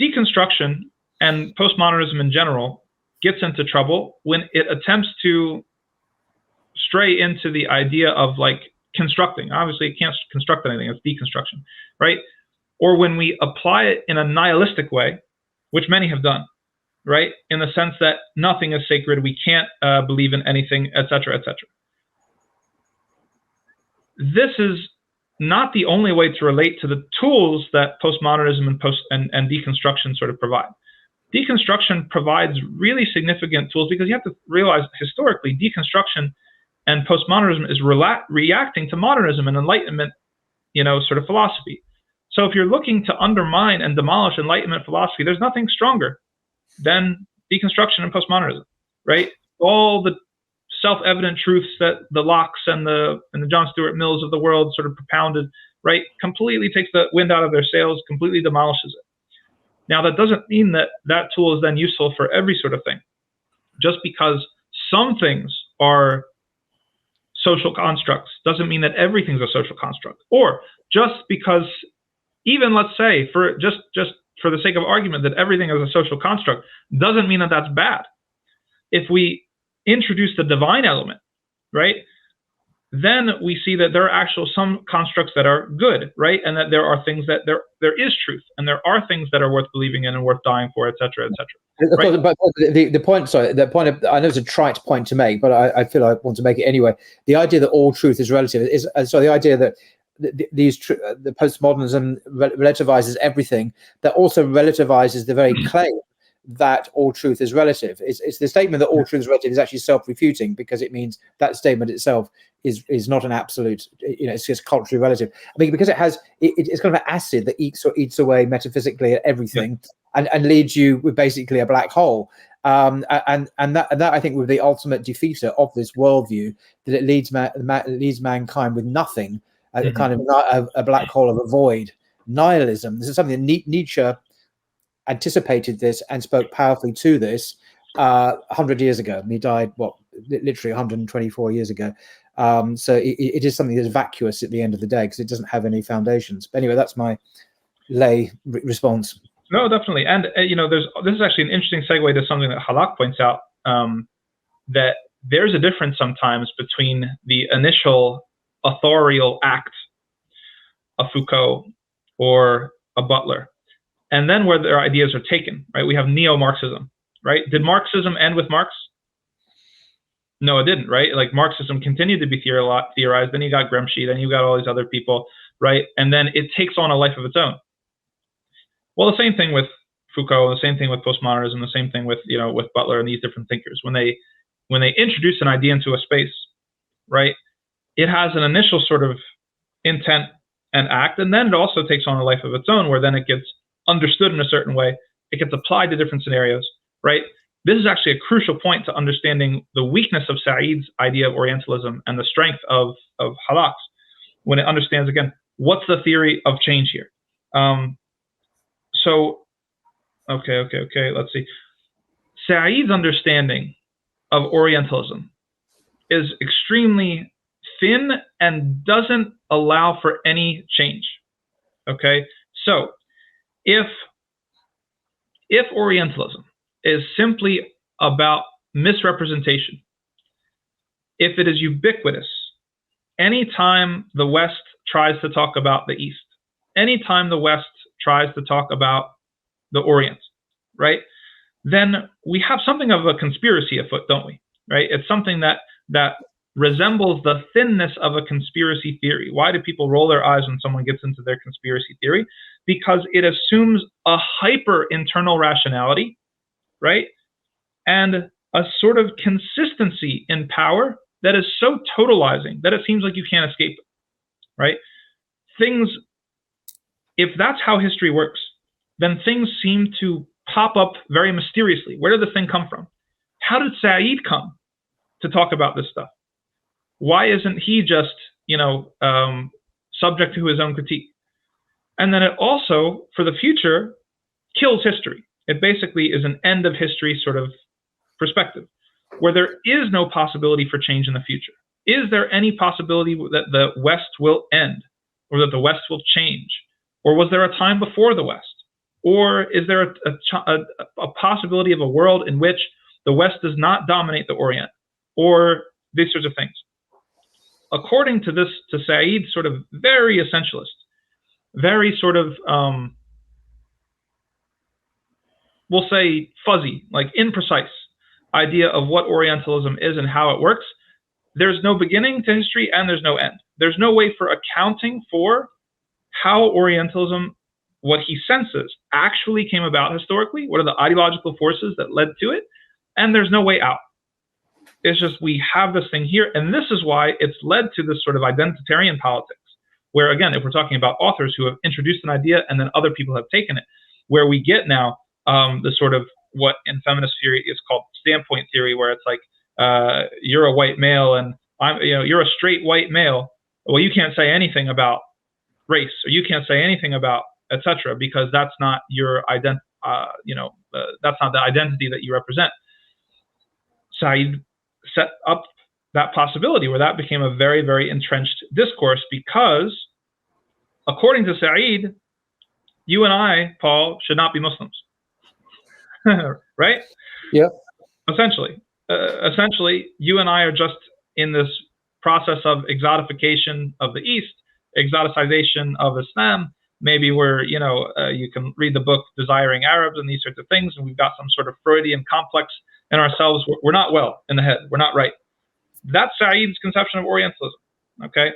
Deconstruction and postmodernism in general gets into trouble when it attempts to stray into the idea of like constructing. Obviously, it can't construct anything. It's deconstruction, right? Or when we apply it in a nihilistic way, which many have done, right? In the sense that nothing is sacred, we can't believe in anything, etc., etc. This is not the only way to relate to the tools that postmodernism and deconstruction sort of provide. Deconstruction provides really significant tools because you have to realize historically, deconstruction and postmodernism is reacting to modernism and Enlightenment, sort of philosophy. So if you're looking to undermine and demolish Enlightenment philosophy, there's nothing stronger than deconstruction and postmodernism, right? All the self-evident truths that the Locke's and the John Stuart Mills of the world sort of propounded, right, completely takes the wind out of their sails, completely demolishes it. Now, that doesn't mean that that tool is then useful for every sort of thing. Just because some things are social constructs doesn't mean that everything's a social construct. Or just because, even let's say, for just for the sake of argument, that everything is a social construct doesn't mean that that's bad. If we introduce the divine element, right, then we see that there are actual some constructs that are good, right, and that there are things that there is truth, and there are things that are worth believing in and worth dying for, etc., etc. Right? But the point, I know it's a trite point to make, but I feel I want to make it anyway. The idea that all truth is relative is so the idea that the postmodernism relativizes everything, that also relativizes the very claim that all truth is relative. It's the statement that all truth is relative is actually self-refuting, because it means that statement itself is not an absolute, it's just culturally relative. I mean, because it's kind of an acid that eats away metaphysically at everything, and leads you with basically a black hole. And that I think would be the ultimate defeater of this worldview, that it leads mankind with nothing, kind of a black hole of a void, nihilism. This is something that Nietzsche anticipated this and spoke powerfully to this 100 years ago. And he died, literally 124 years ago. So it is something that's vacuous at the end of the day, because it doesn't have any foundations. But anyway, that's my lay response. No, definitely. And, this is actually an interesting segue to something that Hallaq points out, that there's a difference sometimes between the initial authorial act of Foucault or a Butler, and then where their ideas are taken, right? We have neo-Marxism, right? Did Marxism end with Marx? No, it didn't, right? Like Marxism continued to be theorized, then you got Gramsci, then you got all these other people, right? And then it takes on a life of its own. Well, the same thing with Foucault, the same thing with postmodernism, the same thing with, with Butler and these different thinkers. When they introduce an idea into a space, right, it has an initial sort of intent and act, and then it also takes on a life of its own, where then it gets understood in a certain way, it gets applied to different scenarios, right? This is actually a crucial point to understanding the weakness of Said's idea of Orientalism and the strength of Hallaq's, when it understands, again, what's the theory of change here. Okay, let's see. Said's understanding of Orientalism is extremely thin and doesn't allow for any change. Okay, so if Orientalism is simply about misrepresentation, if it is ubiquitous, anytime the West tries to talk about the East, anytime the West tries to talk about the Orient, right, then we have something of a conspiracy afoot, don't we? Right? It's something that resembles the thinness of a conspiracy theory. Why do people roll their eyes when someone gets into their conspiracy theory? Because it assumes a hyper internal rationality, right? And a sort of consistency in power that is so totalizing that it seems like you can't escape it, right? Things, if that's how history works, then things seem to pop up very mysteriously. Where did this thing come from? How did Said come to talk about this stuff? Why isn't he just, subject to his own critique? And then it also, for the future, kills history. It basically is an end of history sort of perspective, where there is no possibility for change in the future. Is there any possibility that the West will end, or that the West will change? Or was there a time before the West? Or is there a possibility of a world in which the West does not dominate the Orient? Or these sorts of things. According to Said, sort of very essentialist, very sort of, we'll say fuzzy, like imprecise idea of what Orientalism is and how it works, there's no beginning to history and there's no end. There's no way for accounting for how Orientalism, what he senses, actually came about historically. What are the ideological forces that led to it? And there's no way out. It's just, we have this thing here, and this is why it's led to this sort of identitarian politics, where, again, if we're talking about authors who have introduced an idea and then other people have taken it, where we get now the sort of what in feminist theory is called standpoint theory, where it's like, you're a white male and you're a straight white male. Well, you can't say anything about race, or you can't say anything about etc., because that's not your that's not the identity that you represent. Said set up that possibility where that became a very, very entrenched discourse, because according to Said, you and I, Paul, should not be Muslims. Right? Yeah. Essentially, you and I are just in this process of exotification of the East, exoticization of Islam. Maybe we're, you can read the book Desiring Arabs and these sorts of things, and we've got some sort of Freudian complex in ourselves. We're not well in the head. We're not right. That's Said's conception of Orientalism. Okay.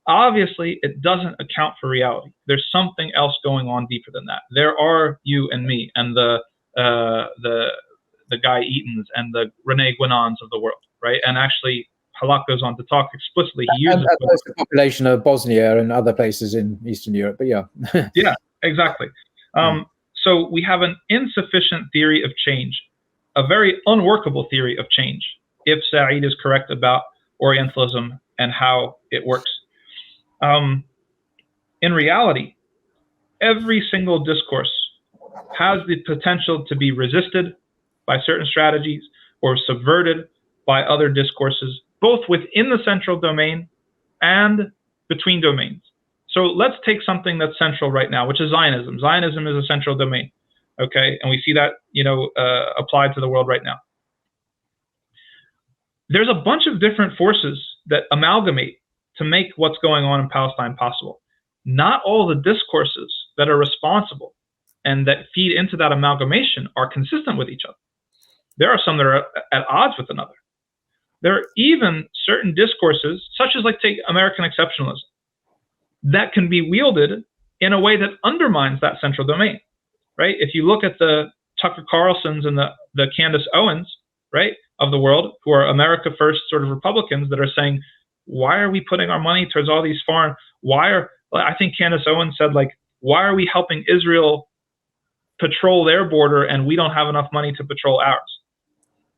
Obviously, it doesn't account for reality. There's something else going on deeper than that. There are you and me and the Guy Eatons and the Rene Guénons of the world, right? And actually, Hallaq goes on to talk explicitly. He uses the population of Bosnia and other places in Eastern Europe, but yeah. Yeah, exactly. So we have an insufficient theory of change, a very unworkable theory of change, if Said is correct about Orientalism and how it works. In reality, every single discourse has the potential to be resisted by certain strategies or subverted by other discourses, both within the central domain and between domains. So let's take something that's central right now, which is Zionism. Zionism is a central domain, okay? And we see that, applied to the world right now. There's a bunch of different forces that amalgamate to make what's going on in Palestine possible. Not all the discourses that are responsible and that feed into that amalgamation are consistent with each other. There are some that are at odds with another. There are even certain discourses, such as, like, take American exceptionalism, that can be wielded in a way that undermines that central domain, right? If you look at the Tucker Carlsons and the Candace Owens, right, of the world, who are America First sort of Republicans that are saying, why are we putting our money towards all these foreign, I think Candace Owens said, like, why are we helping Israel patrol their border and we don't have enough money to patrol ours?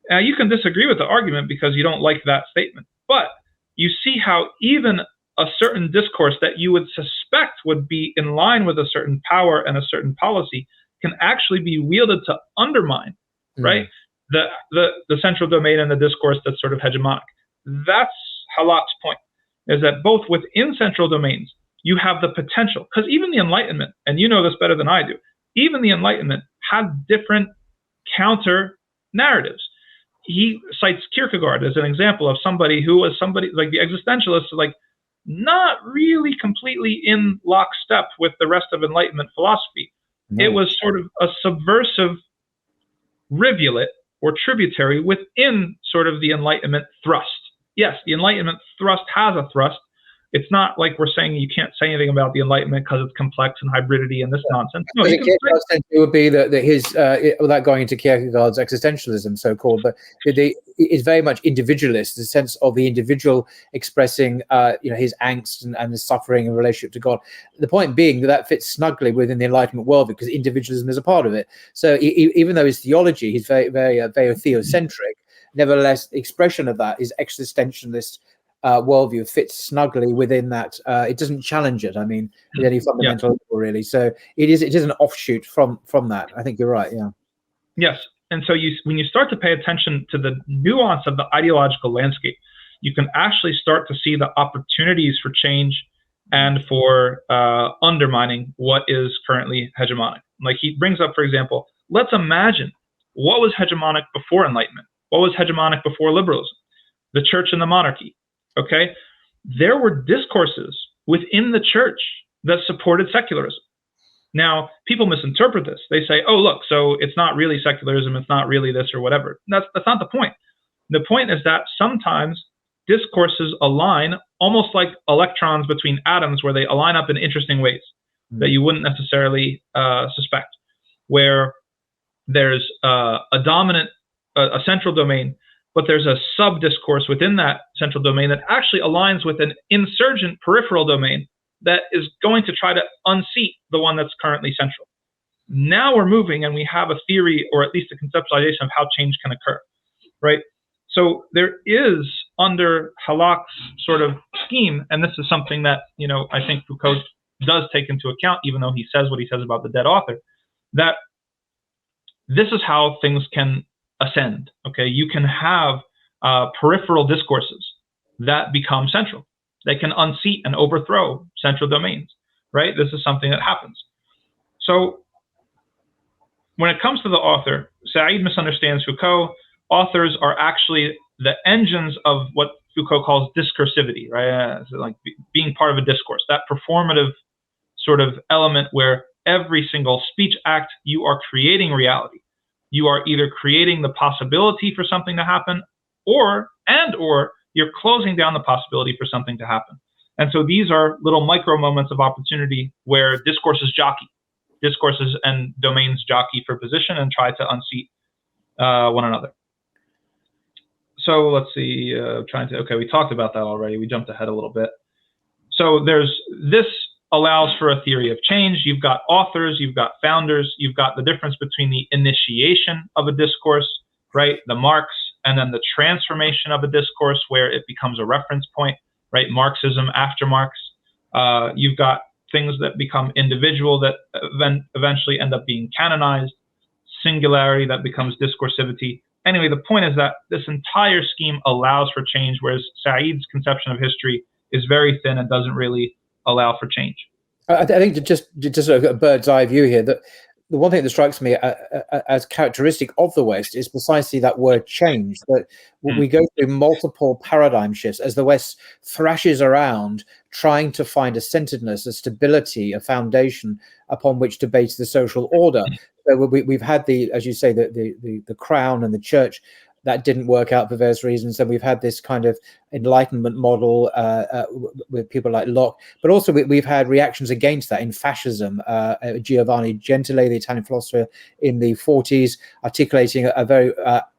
Now, you can disagree with the argument because you don't like that statement, but you see how even a certain discourse that you would suspect would be in line with a certain power and a certain policy can actually be wielded to undermine, right, the central domain and the discourse that's sort of hegemonic. That's Hallaq's point, is that both within central domains, you have the potential, because even the Enlightenment, and you know this better than I do, even the Enlightenment had different counter narratives. He cites Kierkegaard as an example of somebody who was somebody like the existentialists, like not really completely in lockstep with the rest of Enlightenment philosophy. It was sort of a subversive rivulet or tributary within sort of the Enlightenment thrust. Yes, the Enlightenment thrust has a thrust. It's not like we're saying you can't say anything about the Enlightenment because it's complex and hybridity and this nonsense. No, you can say it would be that his, without going into Kierkegaard's existentialism, so-called, but it's very much individualist, the sense of the individual expressing, his angst and his suffering in relationship to God. The point being that fits snugly within the Enlightenment world because individualism is a part of it. So even though his theology is very, very, very theocentric, nevertheless, the expression of that is existentialist. Worldview fits snugly within that. It doesn't challenge it. I mean, at any fundamental level, really. So it is an offshoot from that. I think you're right. Yeah. Yes, and so when you start to pay attention to the nuance of the ideological landscape, you can actually start to see the opportunities for change and for undermining what is currently hegemonic. Like he brings up, for example, let's imagine what was hegemonic before Enlightenment. What was hegemonic before liberalism? The church and the monarchy. Okay, there were discourses within the church that supported secularism. Now, people misinterpret this. They say, oh, look, so it's not really secularism, it's not really this or whatever. That's not the point. The point is that sometimes discourses align almost like electrons between atoms, where they align up in interesting ways that you wouldn't necessarily suspect, where there's a dominant, a central domain, but there's a sub-discourse within that central domain that actually aligns with an insurgent peripheral domain that is going to try to unseat the one that's currently central. Now we're moving and we have a theory, or at least a conceptualization of how change can occur, right? So there is, under Hallaq's sort of scheme, and this is something that, I think Foucault does take into account, even though he says what he says about the dead author, that this is how things can ascend. Okay, you can have peripheral discourses that become central. They can unseat and overthrow central domains, right? This is something that happens. So when it comes to the author, Said misunderstands Foucault. Authors are actually the engines of what Foucault calls discursivity, right? So like being part of a discourse, that performative sort of element where every single speech act, you are creating reality. You are either creating the possibility for something to happen, or you're closing down the possibility for something to happen. And so these are little micro moments of opportunity where discourses and domains jockey for position and try to unseat one another. So let's see, we talked about that already. We jumped ahead a little bit. So this allows for a theory of change. You've got authors, you've got founders, you've got the difference between the initiation of a discourse, right, the marks, and then the transformation of a discourse where it becomes a reference point, right, Marxism after Marx. You've got things that become individual that eventually end up being canonized, singularity that becomes discursivity. Anyway, the point is that this entire scheme allows for change, whereas Said's conception of history is very thin and doesn't really allow for change. I think just a bird's eye view here, that the one thing that strikes me as characteristic of the West is precisely that word change, that we go through multiple paradigm shifts as the West thrashes around trying to find a centeredness, a stability, a foundation upon which to base the social order. So we've had as you say, the crown and the church. That didn't work out for various reasons. And we've had this kind of Enlightenment model with people like Locke, but also we've had reactions against that in fascism. Giovanni Gentile, the Italian philosopher in the 40s, articulating a very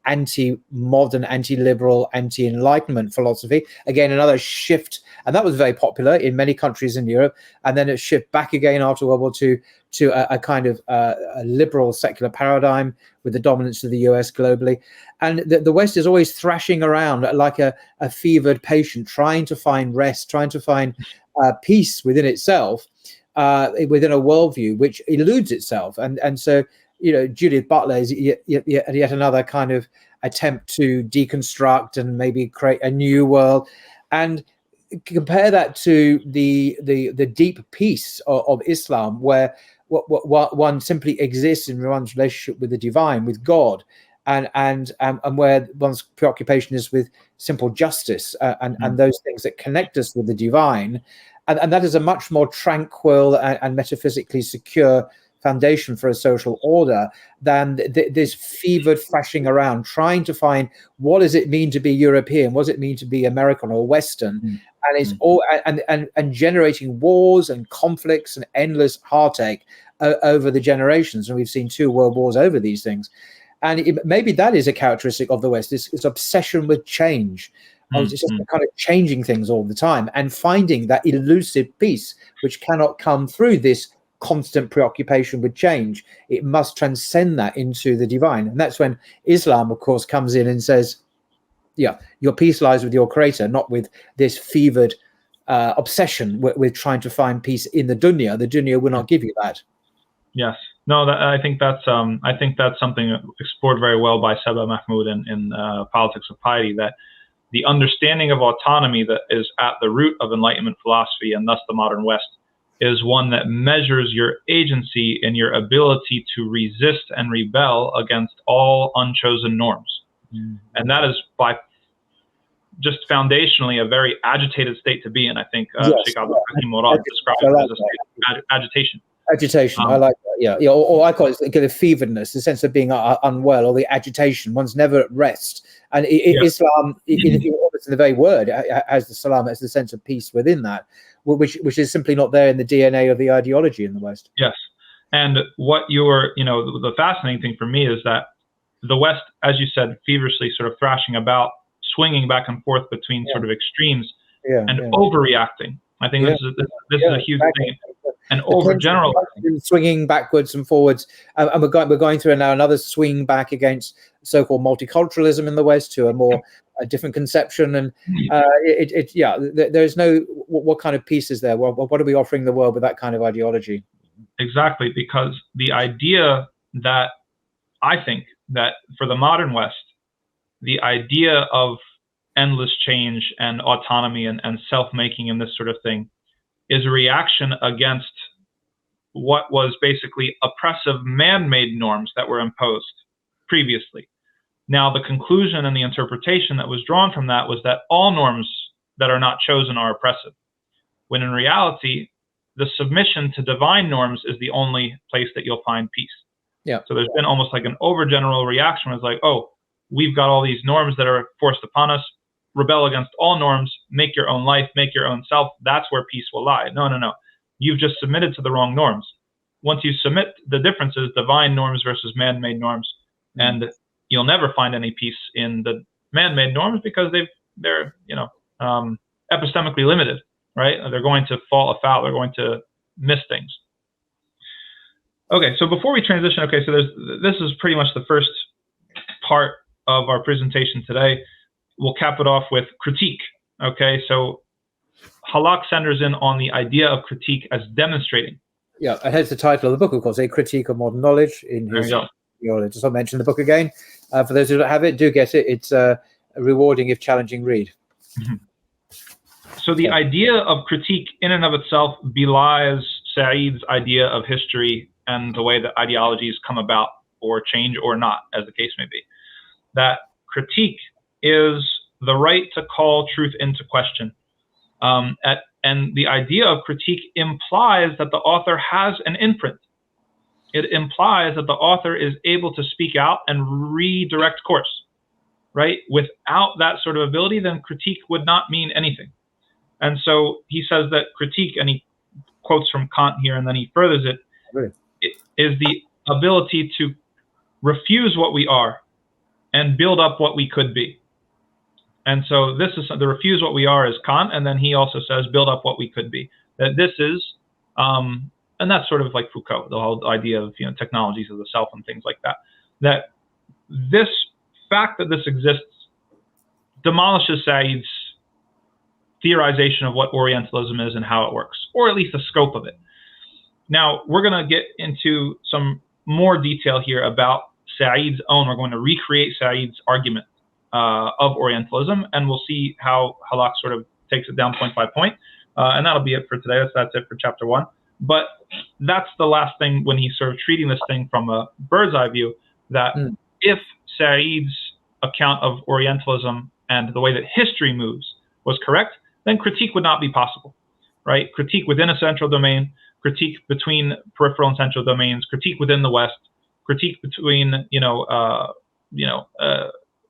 anti-modern, anti-liberal, anti-Enlightenment philosophy. Again, another shift, and that was very popular in many countries in Europe. And then it shifted back again after World War II to a kind of a liberal secular paradigm with the dominance of the US globally. And the West is always thrashing around like a fevered patient, trying to find rest, trying to find peace within itself, within a worldview which eludes itself. And so, Judith Butler is yet another kind of attempt to deconstruct and maybe create a new world. And compare that to the deep peace of Islam, where one simply exists in one's relationship with the divine, with God, and where one's preoccupation is with simple justice and those things that connect us with the divine, and that is a much more tranquil and metaphysically secure foundation for a social order than this fevered thrashing around, trying to find what does it mean to be European, what does it mean to be American or Western, and it's all and generating wars and conflicts and endless heartache over the generations. And we've seen 2 world wars over these things. And maybe that is a characteristic of the West, this obsession with change. It's just kind of changing things all the time and finding that elusive peace, which cannot come through this constant preoccupation with change. It must transcend that into the divine. And that's when Islam, of course, comes in and says, yeah, your peace lies with your creator, not with this fevered obsession with trying to find peace in the dunya. The dunya will not give you that. Yes. No, I think that's something explored very well by Seba Mahmoud in Politics of Piety, that the understanding of autonomy that is at the root of Enlightenment philosophy, and thus the modern West, is one that measures your agency and your ability to resist and rebel against all unchosen norms. And that is by just foundationally a very agitated state to be in. I think Sheikh Abdul Hakim Murad described it as a state of agitation. Agitation, I like that. Yeah. Or I call it the feveredness, the sense of being unwell, or the agitation. One's never at rest. And Islam, in the very word, has the salam, has the sense of peace within that, which is simply not there in the DNA of the ideology in the West. Yes. And what the fascinating thing for me is that the West, as you said, feverishly sort of thrashing about, swinging back and forth between sort of extremes and overreacting. I think this is a huge thing. And overgeneralizing, swinging backwards and forwards, and we're going through now another swing back against so-called multiculturalism in the West to a different conception. And there's no what kind of peace is there? What are we offering the world with that kind of ideology? Exactly, because the idea that I think that for the modern West, the idea of endless change and autonomy and self-making and this sort of thing is a reaction against what was basically oppressive man-made norms that were imposed previously. Now, the conclusion and the interpretation that was drawn from that was that all norms that are not chosen are oppressive, when in reality, the submission to divine norms is the only place that you'll find peace. Yeah. So there's been almost like an overgeneral reaction. It's like, oh, we've got all these norms that are forced upon us. Rebel against all norms, make your own life, make your own self. That's where peace will lie. No. You've just submitted to the wrong norms. Once you submit, the difference is divine norms versus man-made norms. And you'll never find any peace in the man-made norms because they're epistemically limited, right? They're going to fall afoul. They're going to miss things. Okay, so before we transition, so this is pretty much the first part of our presentation today. We'll cap it off with critique. Okay, so Hallaq centers in on the idea of critique as demonstrating. Yeah, and hence the title of the book, of course, A Critique of Modern Knowledge. Just I'll mention the book again. For those who don't have it, do get it. It's a rewarding, if challenging, read. So the idea of critique in and of itself belies Said's idea of history and the way that ideologies come about or change or not, as the case may be. That critique is the right to call truth into question. And the idea of critique implies that the author has an imprint. It implies that the author is able to speak out and redirect course, right? Without that sort of ability, then critique would not mean anything. And so he says that critique, and he quotes from Kant here, and then he furthers it, Really? is the ability to refuse what we are and build up what we could be. And so this is the refuse what we are is Kant, and then he also says build up what we could be. That this is, and that's sort of like Foucault, the whole idea of technologies of the self and things like that. That this fact that this exists demolishes Said's theorization of what Orientalism is and how it works, or at least the scope of it. Now we're going to get into some more detail here about Said's own. We're going to recreate Said's argument of Orientalism, and we'll see how Hallaq sort of takes it down point by point. And that'll be it for today. That's it for chapter 1. But that's the last thing when he's sort of treating this thing from a bird's eye view, that if Said's account of Orientalism and the way that history moves was correct, then critique would not be possible, right? Critique within a central domain, critique between peripheral and central domains, critique within the West, critique between,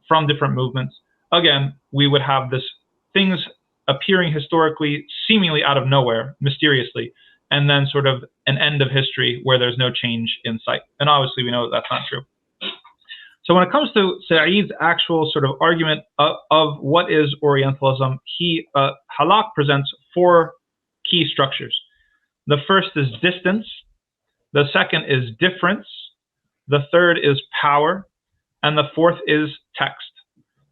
from different movements. Again, we would have this things appearing historically, seemingly out of nowhere, mysteriously, and then sort of an end of history where there's no change in sight. And obviously we know that that's not true. So when it comes to Said's actual sort of argument of what is Orientalism, Hallaq presents 4 key structures. The first is distance. The second is difference. The third is power. And the fourth is text.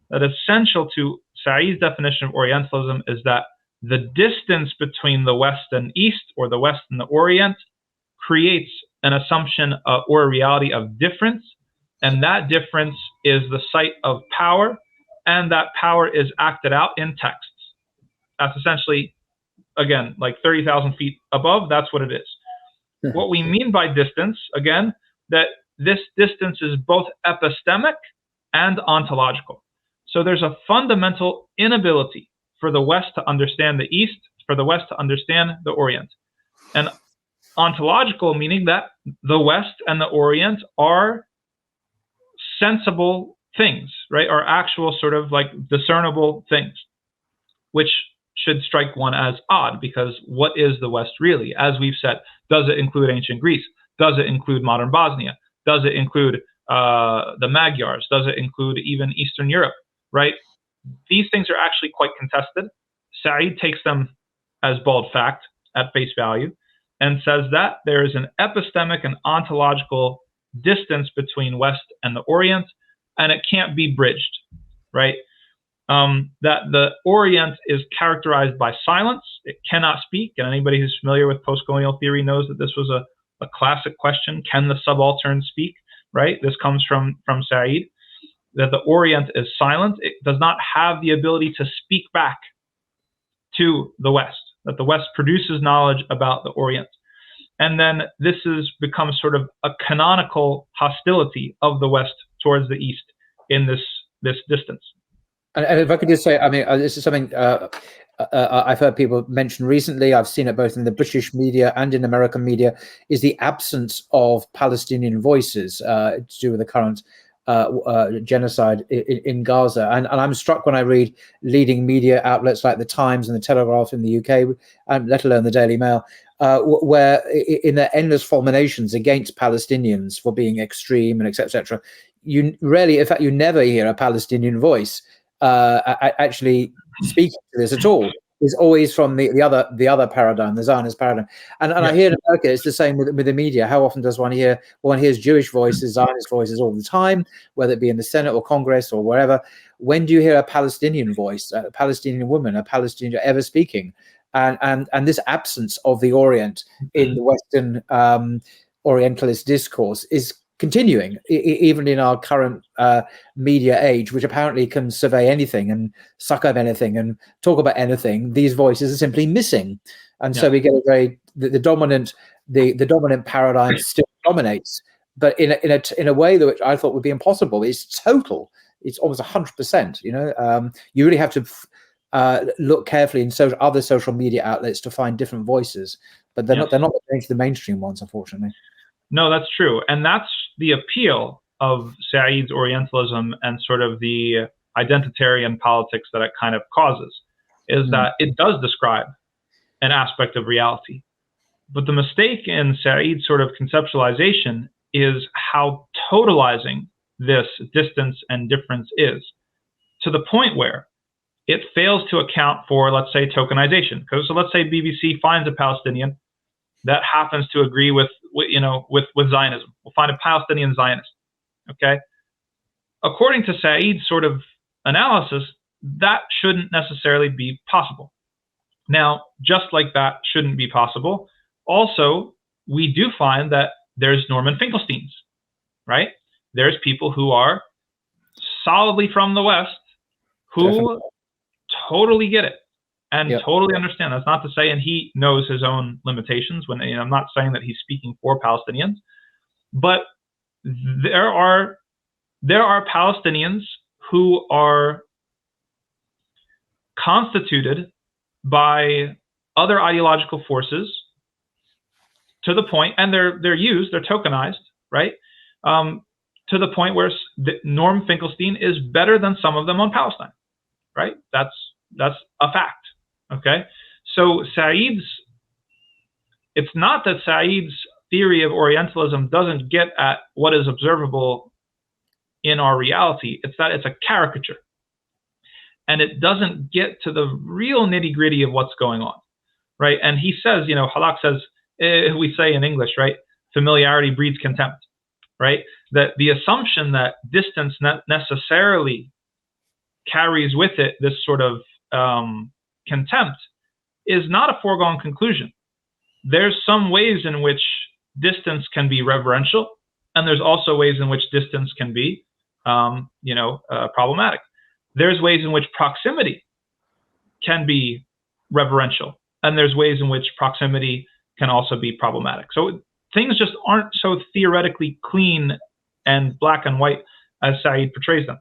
That essential to Said's definition of Orientalism is that the distance between the West and East, or the West and the Orient, creates an assumption or a reality of difference. And that difference is the site of power, and that power is acted out in texts. That's essentially, again, like 30,000 feet above, that's what it is. What we mean by distance, again, that this distance is both epistemic and ontological. So there's a fundamental inability for the West to understand the East, for the West to understand the Orient. And ontological meaning that the West and the Orient are sensible things, right? Are actual sort of like discernible things, which should strike one as odd, because what is the West really? As we've said, does it include ancient Greece? Does it include modern Bosnia? Does it include the Magyars? Does it include even Eastern Europe, right? These things are actually quite contested. Said takes them as bald fact at face value and says that there is an epistemic and ontological distance between West and the Orient, and it can't be bridged, right? That the Orient is characterized by silence. It cannot speak, and anybody who's familiar with post-colonial theory knows that this was a classic question. Can the subaltern speak, right? This comes from Said, that the Orient is silent. It does not have the ability to speak back to the West, that the West produces knowledge about the Orient. And then this becomes sort of a canonical hostility of the West towards the East in this distance. And if I could just say, I mean, this is something I've heard people mention recently. I've seen it both in the British media and in American media, is the absence of Palestinian voices to do with the current genocide in Gaza. And I'm struck when I read leading media outlets like the Times and the Telegraph in the UK, and let alone the Daily Mail, where in their endless fulminations against Palestinians for being extreme and etc., you rarely, in fact, you never hear a Palestinian voice actually speaking to this at all. Is always from the other paradigm, the Zionist paradigm. And I hear in America it's the same with the media. How often does one hear? Well, one hears Jewish voices, Zionist voices all the time, whether it be in the Senate or Congress or wherever. When do you hear a Palestinian voice, a Palestinian woman, a Palestinian ever speaking? And this absence of the Orient in the Western Orientalist discourse is continuing, even in our current media age, which apparently can survey anything and suck up anything and talk about anything. These voices are simply missing. And so we get a very the dominant paradigm still dominates, but in a way that which I thought would be impossible. It's total. It's almost 100%. You really have to look carefully in other social media outlets to find different voices, but they're not going to the mainstream ones, unfortunately. No, that's true, and that's the appeal of Said's Orientalism and sort of the identitarian politics that it kind of causes, is that it does describe an aspect of reality. But the mistake in Said's sort of conceptualization is how totalizing this distance and difference is, to the point where it fails to account for, let's say, tokenization. So let's say BBC finds a Palestinian that happens to agree with Zionism. We'll find a Palestinian Zionist. Okay. According to Said's sort of analysis, that shouldn't necessarily be possible. Now, just like that shouldn't be possible, also, we do find that there's Norman Finkelsteins, right? There's people who are solidly from the West who totally get it and totally understand. That's not to say, and he knows his own limitations. When I'm not saying that he's speaking for Palestinians, but there are Palestinians who are constituted by other ideological forces to the point, and they're tokenized, right? To the point where Norm Finkelstein is better than some of them on Palestine, right? That's a fact, okay? So it's not that Said's theory of Orientalism doesn't get at what is observable in our reality. It's that it's a caricature. And it doesn't get to the real nitty-gritty of what's going on, right? And he says, Hallaq says, we say in English, right? Familiarity breeds contempt, right? That the assumption that distance necessarily carries with it this sort of contempt is not a foregone conclusion. There's some ways in which distance can be reverential, and there's also ways in which distance can be, problematic. There's ways in which proximity can be reverential, and there's ways in which proximity can also be problematic. So things just aren't so theoretically clean and black and white as Said portrays them.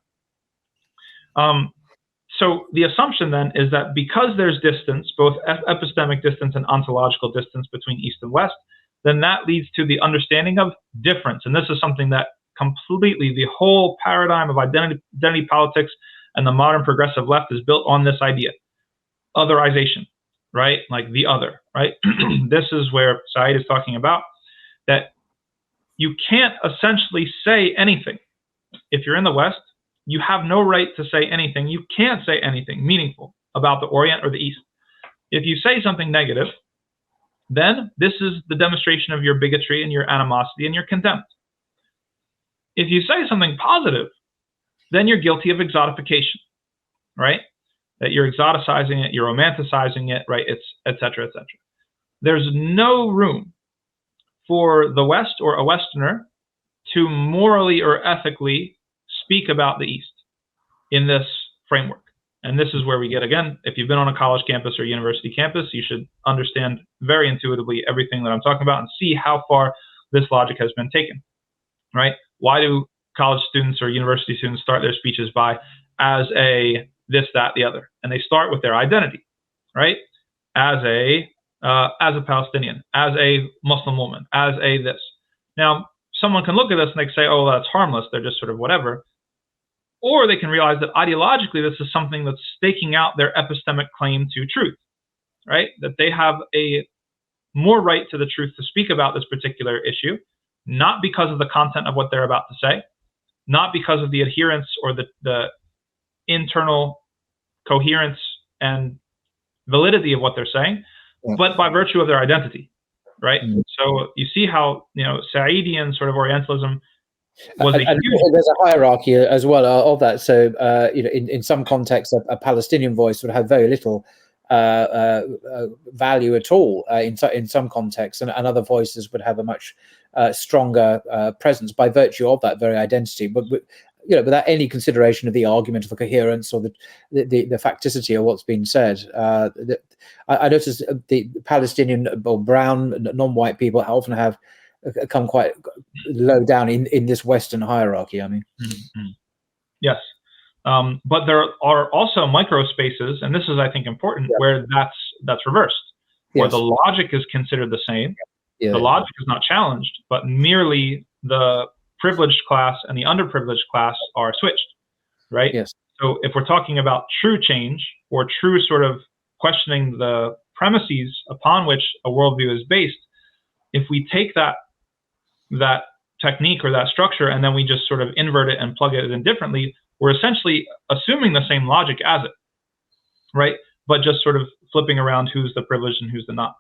So the assumption then is that because there's distance, both epistemic distance and ontological distance between East and West, then that leads to the understanding of difference. And this is something that completely, the whole paradigm of identity politics and the modern progressive left is built on this idea. Otherization, right? Like the other, right? This is where Said is talking about that you can't essentially say anything. If you're in the West, you have no right to say anything. You can't say anything meaningful about the Orient or the East. If you say something negative, then this is the demonstration of your bigotry and your animosity and your contempt. If you say something positive, then you're guilty of exotification, right? That you're exoticizing it, you're romanticizing it, right? It's et cetera, et cetera. There's no room for the West or a Westerner to morally or ethically speak about the East in this framework. And this is where we get, again, if you've been on a college campus or university campus, you should understand very intuitively everything that I'm talking about and see how far this logic has been taken, right? Why do college students or university students start their speeches by as a this, that, the other? And they start with their identity, right? As a Palestinian, as a Muslim woman, as a this. Now, someone can look at this and they can say, oh, that's harmless. They're just sort of whatever. Or they can realize that ideologically, this is something that's staking out their epistemic claim to truth, right? That they have a more right to the truth to speak about this particular issue, not because of the content of what they're about to say, not because of the adherence or the internal coherence and validity of what they're saying, but by virtue of their identity, right? So you see how, Saidian sort of Orientalism was and there's a hierarchy as well of that. So, in some contexts, a Palestinian voice would have very little value at all in some contexts, and other voices would have a much stronger presence by virtue of that very identity. But without any consideration of the argument of the coherence or the facticity of what's been said. I noticed the Palestinian or brown non-white people often have come quite low down in this Western hierarchy. I mean, yes, but there are also micro spaces, and this is, I think, important, where that's reversed, where the logic is considered the same. The logic is not challenged, but merely the privileged class and the underprivileged class are switched, right? Yes. So if we're talking about true change or true sort of questioning the premises upon which a worldview is based, if we take that technique or that structure and then we just sort of invert it and plug it in differently, we're essentially assuming the same logic as it, right? But just sort of flipping around who's the privileged and who's the not.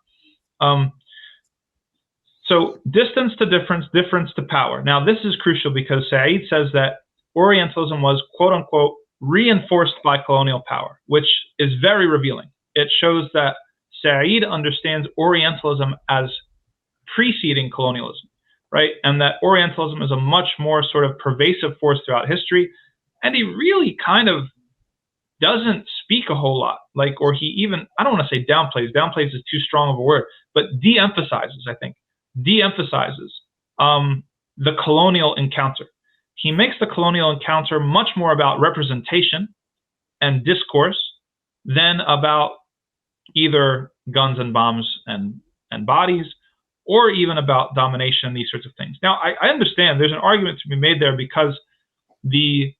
So distance to difference, difference to power. Now, this is crucial because Said says that Orientalism was, quote unquote, reinforced by colonial power, which is very revealing. It shows that Said understands Orientalism as preceding colonialism, right? And that Orientalism is a much more sort of pervasive force throughout history. And he really kind of doesn't speak a whole lot, or he even, I don't want to say downplays is too strong of a word, but de-emphasizes, I think. De-emphasizes the colonial encounter. He makes the colonial encounter much more about representation and discourse than about either guns and bombs and bodies, or even about domination and these sorts of things. Now, I understand there's an argument to be made there because the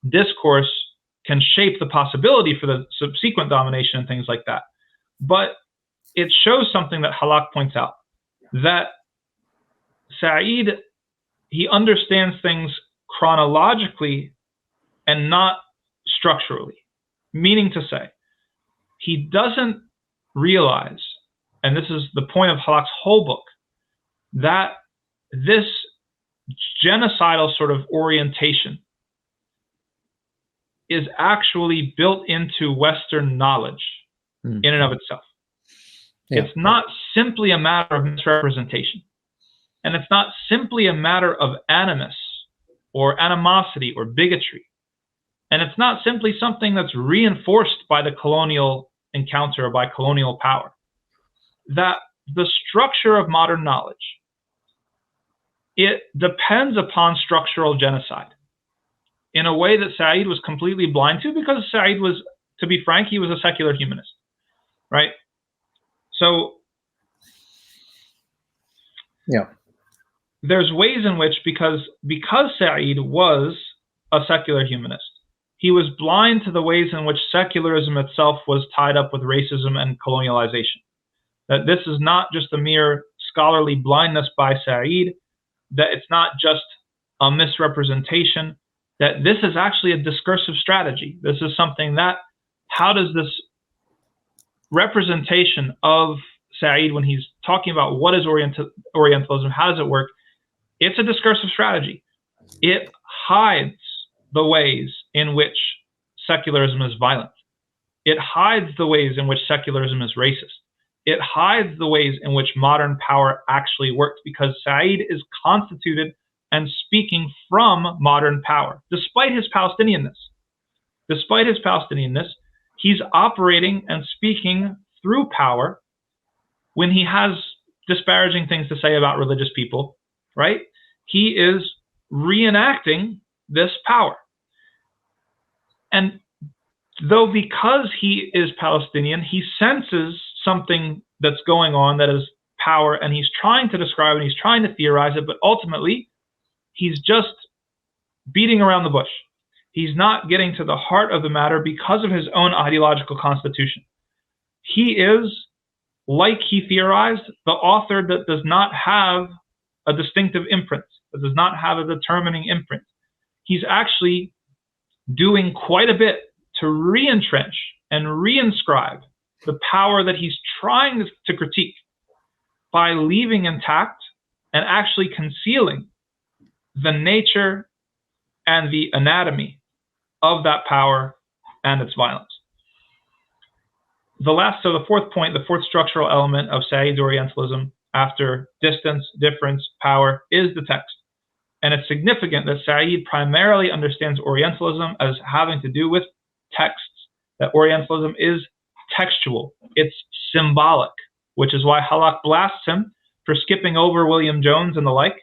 discourse can shape the possibility for the subsequent domination and things like that. But it shows something that Hallaq points out, that Said, he understands things chronologically and not structurally. Meaning to say, he doesn't realize, and this is the point of Hallaq's whole book, that this genocidal sort of orientation is actually built into Western knowledge in and of itself. Yeah. It's not simply a matter of misrepresentation. And it's not simply a matter of animus or animosity or bigotry. And it's not simply something that's reinforced by the colonial encounter or by colonial power. That the structure of modern knowledge, it depends upon structural genocide in a way that Said was completely blind to, because Said was, to be frank, he was a secular humanist, right? So, yeah, there's ways in which, because Said was a secular humanist, he was blind to the ways in which secularism itself was tied up with racism and colonialization. That this is not just a mere scholarly blindness by Said, that it's not just a misrepresentation, that this is actually a discursive strategy. This is something that, how does this representation of Said, when he's talking about what is Orientalism, how does it work? It's a discursive strategy. It hides the ways in which secularism is violent. It hides the ways in which secularism is racist. It hides the ways in which modern power actually works, because Said is constituted and speaking from modern power, despite his Palestinianness. Despite his Palestinianness, he's operating and speaking through power when he has disparaging things to say about religious people, right? He is reenacting this power. And though because he is Palestinian, he senses something that's going on that is power, and he's trying to describe it, he's trying to theorize it, but ultimately he's just beating around the bush. He's not getting to the heart of the matter because of his own ideological constitution. He is, like he theorized, the author that does not have a distinctive imprint, that does not have a determining imprint. He's actually doing quite a bit to re-entrench and reinscribe the power that he's trying to critique by leaving intact and actually concealing the nature and the anatomy of that power and its violence. So the fourth point, the fourth structural element of Said's Orientalism, after distance, difference, power, is the text. And it's significant that Said primarily understands Orientalism as having to do with texts, that Orientalism is textual, it's symbolic, which is why Hallaq blasts him for skipping over William Jones and the like,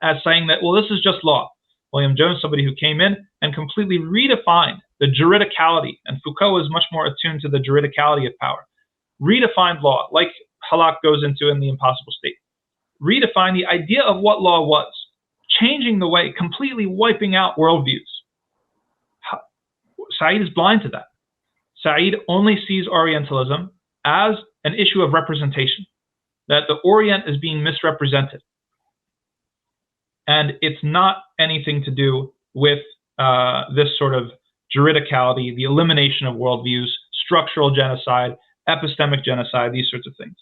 as saying that, well, this is just law. William Jones, somebody who came in and completely redefined the juridicality, and Foucault is much more attuned to the juridicality of power, redefined law, like Hallaq goes into in The Impossible State, redefined the idea of what law was, changing the way, completely wiping out worldviews. Said is blind to that. Said only sees Orientalism as an issue of representation, that the Orient is being misrepresented. And it's not anything to do with this sort of juridicality, the elimination of worldviews, structural genocide, epistemic genocide, these sorts of things.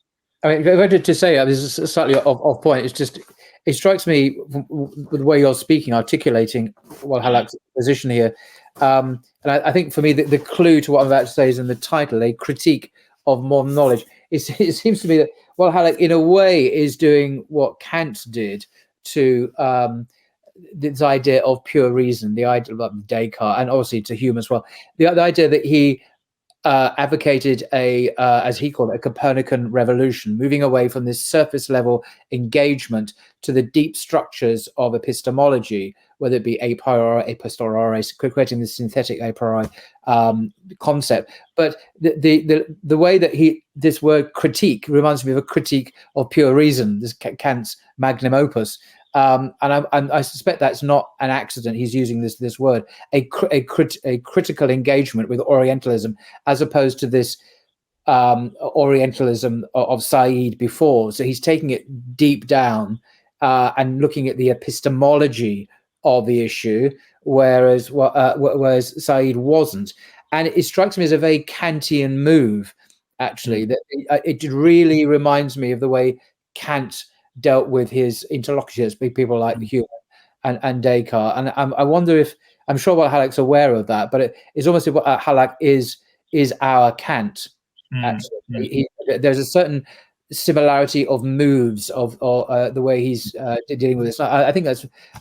I mean, if I wanted to say, this is slightly off point, it's just, it strikes me with the way you're speaking, articulating Wael Hallaq's position here. And I think for me, the clue to what I'm about to say is in the title, A Critique of Modern Knowledge. It seems to me that Wael Hallaq, in a way, is doing what Kant did to this idea of pure reason, the idea of Descartes, and obviously to Hume as well. The idea that he advocated as he called it, a Copernican revolution, moving away from this surface level engagement to the deep structures of epistemology, whether it be a priori, a posteriori, creating this synthetic a priori concept. But the way that this word critique reminds me of a critique of pure reason, this Kant's magnum opus. And I suspect that's not an accident. He's using this word, a critical engagement with Orientalism, as opposed to this Orientalism of Said before. So he's taking it deep down and looking at the epistemology of the issue, whereas Said wasn't. And it strikes me as a very Kantian move, actually. That it really reminds me of the way Kant dealt with his interlocutors, people like Hume and Descartes. And I wonder if, I'm sure Wael Hallaq's aware of that, but it's almost what Hallaq is our Kant. Actually, there's a certain similarity of moves of the way he's dealing with this. I think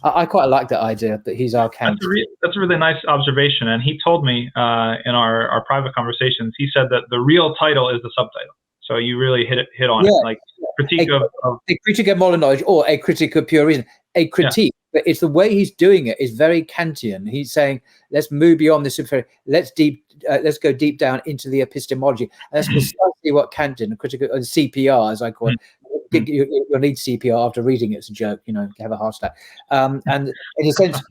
I quite like that idea that he's our Kant. That's a really nice observation. And he told me in our private conversations, he said that the real title is the subtitle. So you really hit on it, like critique of a critique of modern knowledge, or a critique of pure reason. A critique, but it's the way he's doing it is very Kantian. He's saying, let's move beyond this. Let's go deep down into the epistemology. And that's precisely what Kant did. Critical CPR, as I call it. You'll need CPR after reading it. It's a joke, have a heart attack. And in a sense,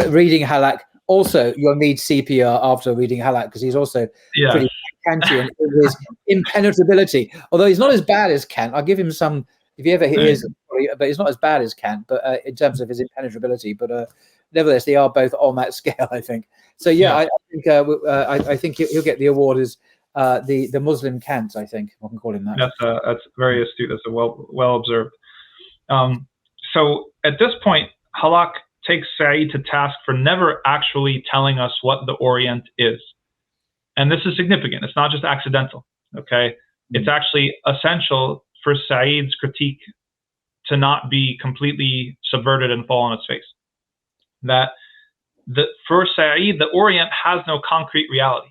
reading Hallaq, also you'll need CPR after reading Hallaq, because he's also pretty Kantian in his impenetrability. Although he's not as bad as Kant. I'll give him some, if he ever hears, but he's not as bad as Kant, but in terms of his impenetrability. But nevertheless, they are both on that scale, I think. So I think he'll get the award as the Muslim Kant. I think I can call him that. That's very astute. That's well observed. So at this point, Hallaq takes Said to task for never actually telling us what the Orient is. And this is significant. It's not just accidental, okay? It's actually essential for Said's critique to not be completely subverted and fall on its face. That for Said, the Orient has no concrete reality,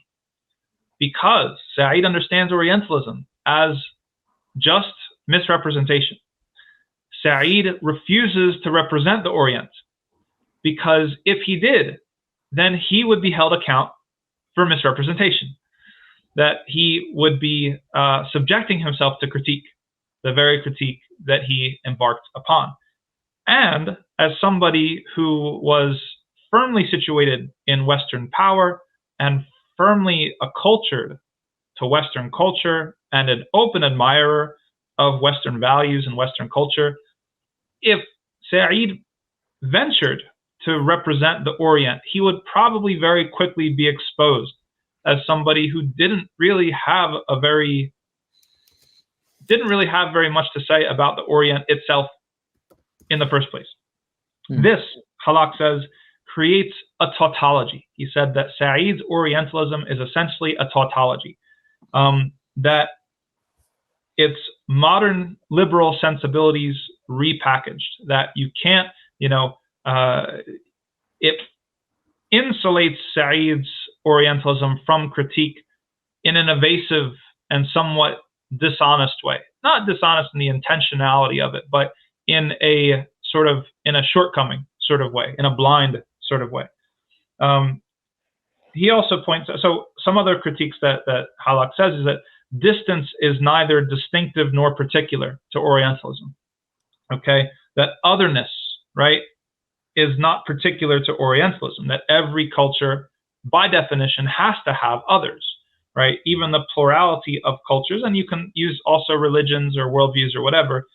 because Said understands Orientalism as just misrepresentation. Said refuses to represent the Orient, because if he did, then he would be held account for misrepresentation, that he would be subjecting himself to critique, the very critique that he embarked upon. And as somebody who was firmly situated in Western power and firmly accultured to Western culture and an open admirer of Western values and Western culture, if Said ventured to represent the Orient, he would probably very quickly be exposed as somebody who didn't really have very much to say about the Orient itself in the first place. This, Hallaq says, creates a tautology. He said that Said's Orientalism is essentially a tautology, that it's modern liberal sensibilities repackaged, that you can't, it insulates Said's Orientalism from critique in an evasive and somewhat dishonest way. Not dishonest in the intentionality of it, but in a shortcoming sort of way, in a blind sort of way. He also points out, so some other critiques that Hallaq says is that distance is neither distinctive nor particular to Orientalism. Okay, that otherness, right, is not particular to Orientalism, that every culture, by definition, has to have others, right? Even the plurality of cultures, and you can use also religions or worldviews or whatever,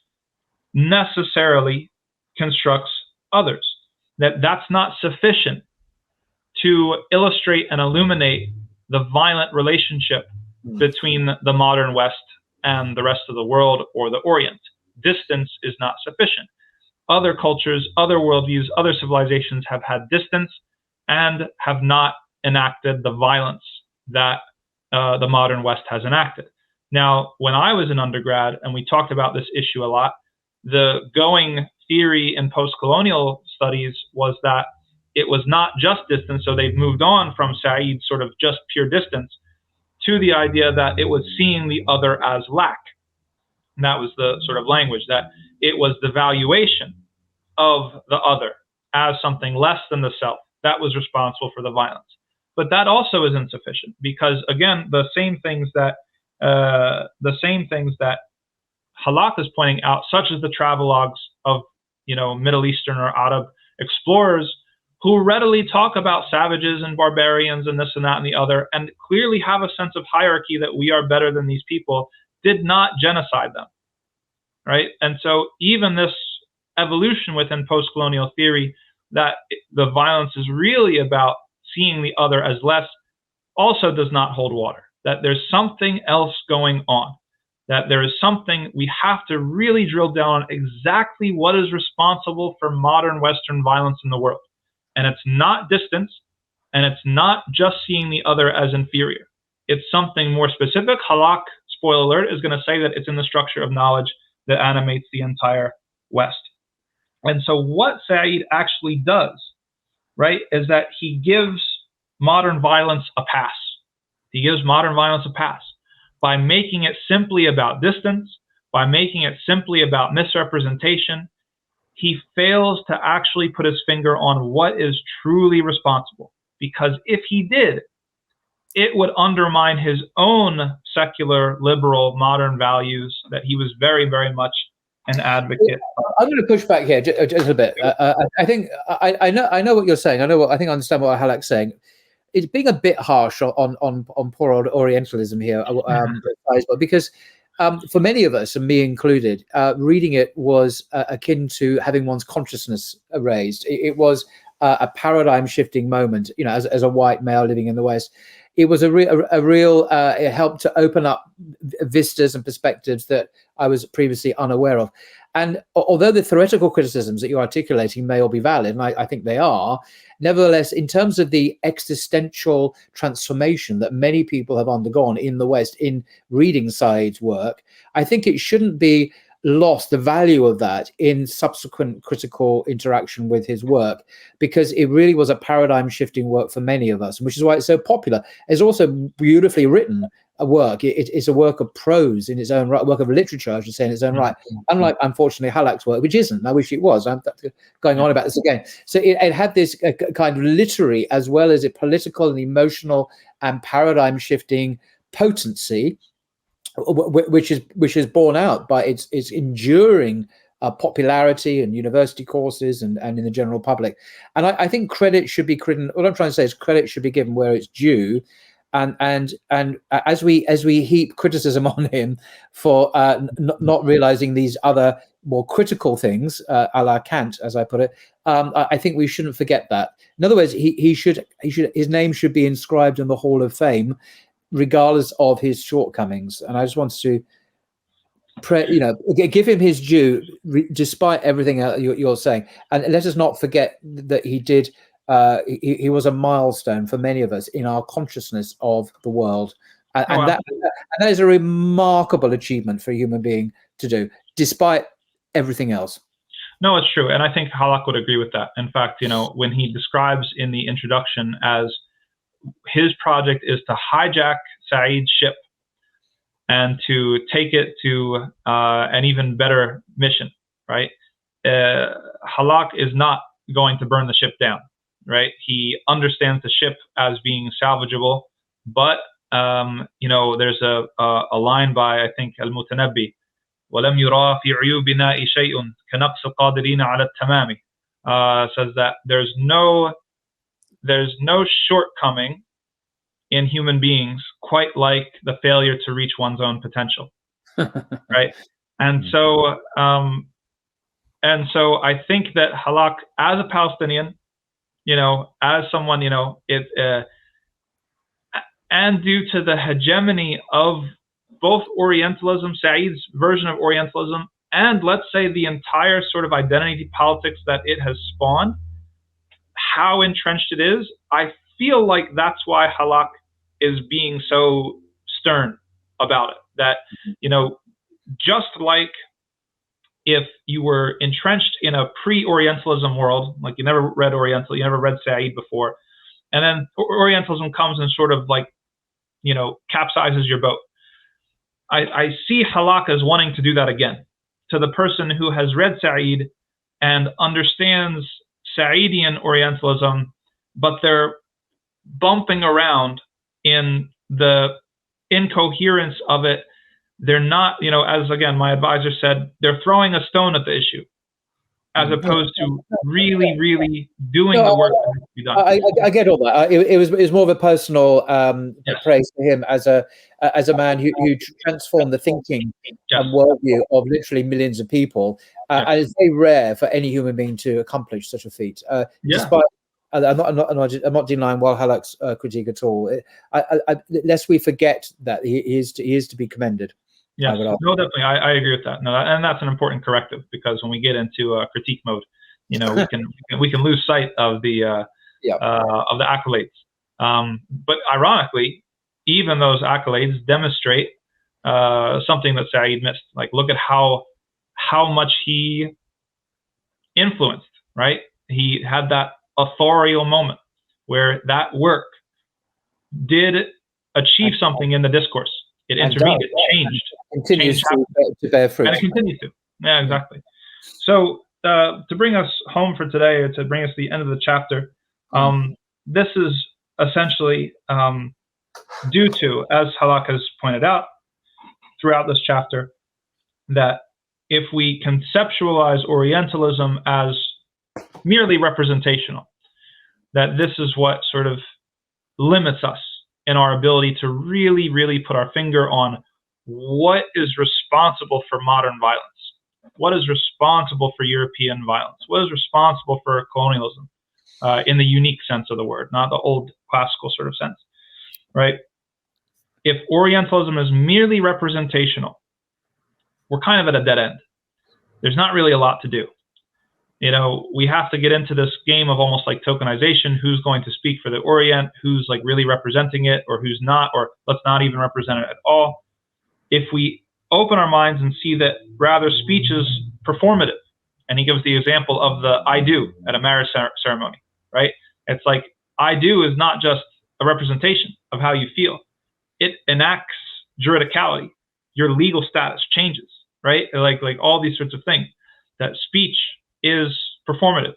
necessarily constructs others. That's not sufficient to illustrate and illuminate the violent relationship between the modern West and the rest of the world or the Orient. Distance is not sufficient. Other cultures, other worldviews, other civilizations have had distance and have not enacted the violence that the modern West has enacted. Now, when I was an undergrad and we talked about this issue a lot, the going theory in post-colonial studies was that it was not just distance, so they've moved on from Said's sort of just pure distance to the idea that it was seeing the other as lack. And that was the sort of language, that it was the valuation of the other as something less than the self that was responsible for the violence. But that also is insufficient because, again, the same things that Hallaq is pointing out, such as the travelogues of Middle Eastern or Arab explorers, who readily talk about savages and barbarians and this and that and the other, and clearly have a sense of hierarchy that we are better than these people, did not genocide them, right? And so even this evolution within post-colonial theory, that the violence is really about seeing the other as less, also does not hold water. That there's something else going on, that there is something we have to really drill down on exactly what is responsible for modern Western violence in the world. And it's not distance, and it's not just seeing the other as inferior. It's something more specific. Hallaq, spoiler alert, is going to say that it's in the structure of knowledge that animates the entire West. And so what Said actually does, right, is that he gives modern violence a pass. He gives modern violence a pass by making it simply about distance, by making it simply about misrepresentation. He fails to actually put his finger on what is truly responsible. Because if he did, it would undermine his own secular, liberal, modern values that he was very, very much an advocate. I'm going to push back here just a bit. I think I know what you're saying. I understand what Hallaq's saying. It's being a bit harsh on poor old Orientalism here, because for many of us, and me included, reading it was akin to having one's consciousness raised. It was a paradigm-shifting moment, as a white male living in the West. It was a real it helped to open up vistas and perspectives that I was previously unaware of. And although the theoretical criticisms that you're articulating may all be valid, and I think they are, nevertheless, in terms of the existential transformation that many people have undergone in the West in reading Said's work, I think it shouldn't be lost, the value of that, in subsequent critical interaction with his work, because it really was a paradigm shifting work for many of us, which is why it's so popular. It's also beautifully written a work. It's a work of prose in its own right, work of literature, I should say, in its own right, unlike, unfortunately, Hallaq's work, which isn't. I wish it was. I'm going on about this again. So it had this kind of literary as well as a political and emotional and paradigm shifting potency, which is borne out by its enduring popularity in university courses and in the general public. And I think credit should be what I'm trying to say is credit should be given where it's due. And as we heap criticism on him for not realizing these other more critical things, a la Kant, as I put it, I think we shouldn't forget that. In other words, his name should be inscribed in the Hall of Fame, regardless of his shortcomings. And I just wanted to give him his due, despite everything you're saying. And let us not forget that he did. He was a milestone for many of us in our consciousness of the world, and that is a remarkable achievement for a human being to do, despite everything else. No, it's true. And I think Hallaq would agree with that. In fact, when he describes in the introduction as his project is to hijack Saeed's ship and to take it to an even better mission, right? Hallaq is not going to burn the ship down, right? He understands the ship as being salvageable, but there's a line by, I think, Al-Mutanabbi, وَلَمْ يُرَى فِي عُيُوبِنَا شَيْءٌ كَنَقْصِ الْقَادِرِينَ عَلَى التَّمَامِ, says that there's no shortcoming in human beings quite like the failure to reach one's own potential, right? And so I think that Hallaq, as a Palestinian, as someone, and due to the hegemony of both Orientalism, Saeed's version of Orientalism, and let's say the entire sort of identity politics that it has spawned, how entrenched it is, I feel like that's why Hallaq is being so stern about it. That, just like if you were entrenched in a pre-Orientalism world, like you never read Oriental, you never read Saeed before, and then Orientalism comes and sort of like, capsizes your boat. I see Hallaq as wanting to do that again to the person who has read Saeed and understands Saeedian Orientalism, but they're bumping around in the incoherence of it. They're not, as again, my advisor said, they're throwing a stone at the issue, as opposed to really, really doing the work that needs to be done. I get all that. It was more of a personal praise to him as a man who transformed the thinking and worldview of literally millions of people. And it's very rare for any human being to accomplish such a feat. Despite, I'm not denying Wael Hallaq's critique at all. Lest we forget that he is to be commended. Yes, no, definitely, I agree with that. No, and that's an important corrective, because when we get into critique mode, we can lose sight of the accolades. But ironically, even those accolades demonstrate something that Saeed missed. Like, look at how much he influenced. Right, he had that authorial moment where that work did achieve something in the discourse. It intervened, it changed. Continues to bear fruit. And it continues to. Yeah, exactly. So to bring us home for today, or to bring us to the end of the chapter, this is essentially due to, as Hallaq has pointed out throughout this chapter, that if we conceptualize Orientalism as merely representational, that this is what sort of limits us in our ability to really, really put our finger on what is responsible for modern violence, what is responsible for European violence, what is responsible for colonialism, in the unique sense of the word, not the old classical sort of sense, right? If Orientalism is merely representational, we're kind of at a dead end. There's not really a lot to do. We have to get into this game of almost like tokenization. Who's going to speak for the Orient? Who's like really representing it, or who's not? Or let's not even represent it at all. If we open our minds and see that rather speech is performative, and he gives the example of the I do at a marriage ceremony, right? It's like, I do is not just a representation of how you feel. It enacts juridicality. Your legal status changes, right? Like all these sorts of things. That speech is performative.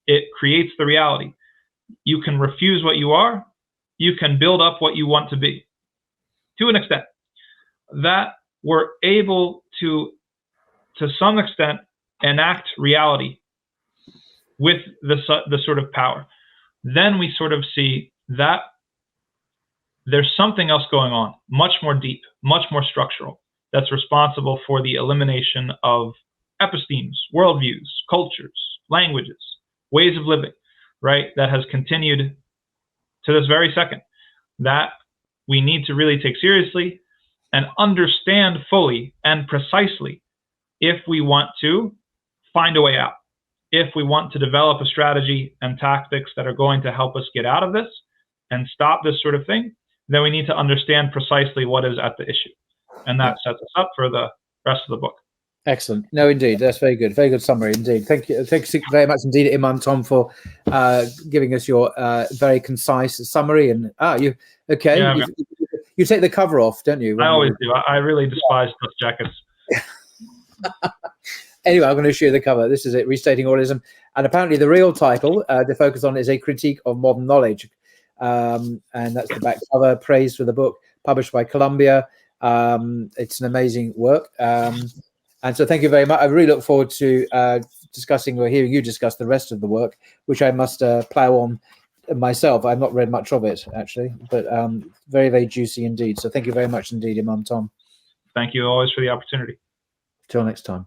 It creates the reality. You can refuse what you are. You can build up what you want to be, to an extent. That we're able to some extent, enact reality with the sort of power. Then we sort of see that there's something else going on, much more deep, much more structural, that's responsible for the elimination of epistemes, worldviews, cultures, languages, ways of living, right? That has continued to this very second, that we need to really take seriously and understand fully and precisely if we want to find a way out, if we want to develop a strategy and tactics that are going to help us get out of this and stop this sort of thing, then we need to understand precisely what is at the issue. And that sets us up for the rest of the book. Excellent. No, indeed, that's very good. Very good summary indeed. Thank you. Thanks very much indeed, Imam Tom, for giving us your very concise summary. And you okay? Yeah, you take the cover off, don't you? I always do. I really despise dust jackets. Anyway, I'm going to show you the cover. This is it, Restating Orientalism. And apparently the real title to focus on is A Critique of Modern Knowledge. And that's the back cover, praise for the book, published by Columbia. It's an amazing work. And so thank you very much. I really look forward to discussing or hearing you discuss the rest of the work, which I must plow on myself. I've not read much of it, actually, but very, very juicy indeed. So thank you very much indeed, Imam Tom. Thank you always for the opportunity. Till next time.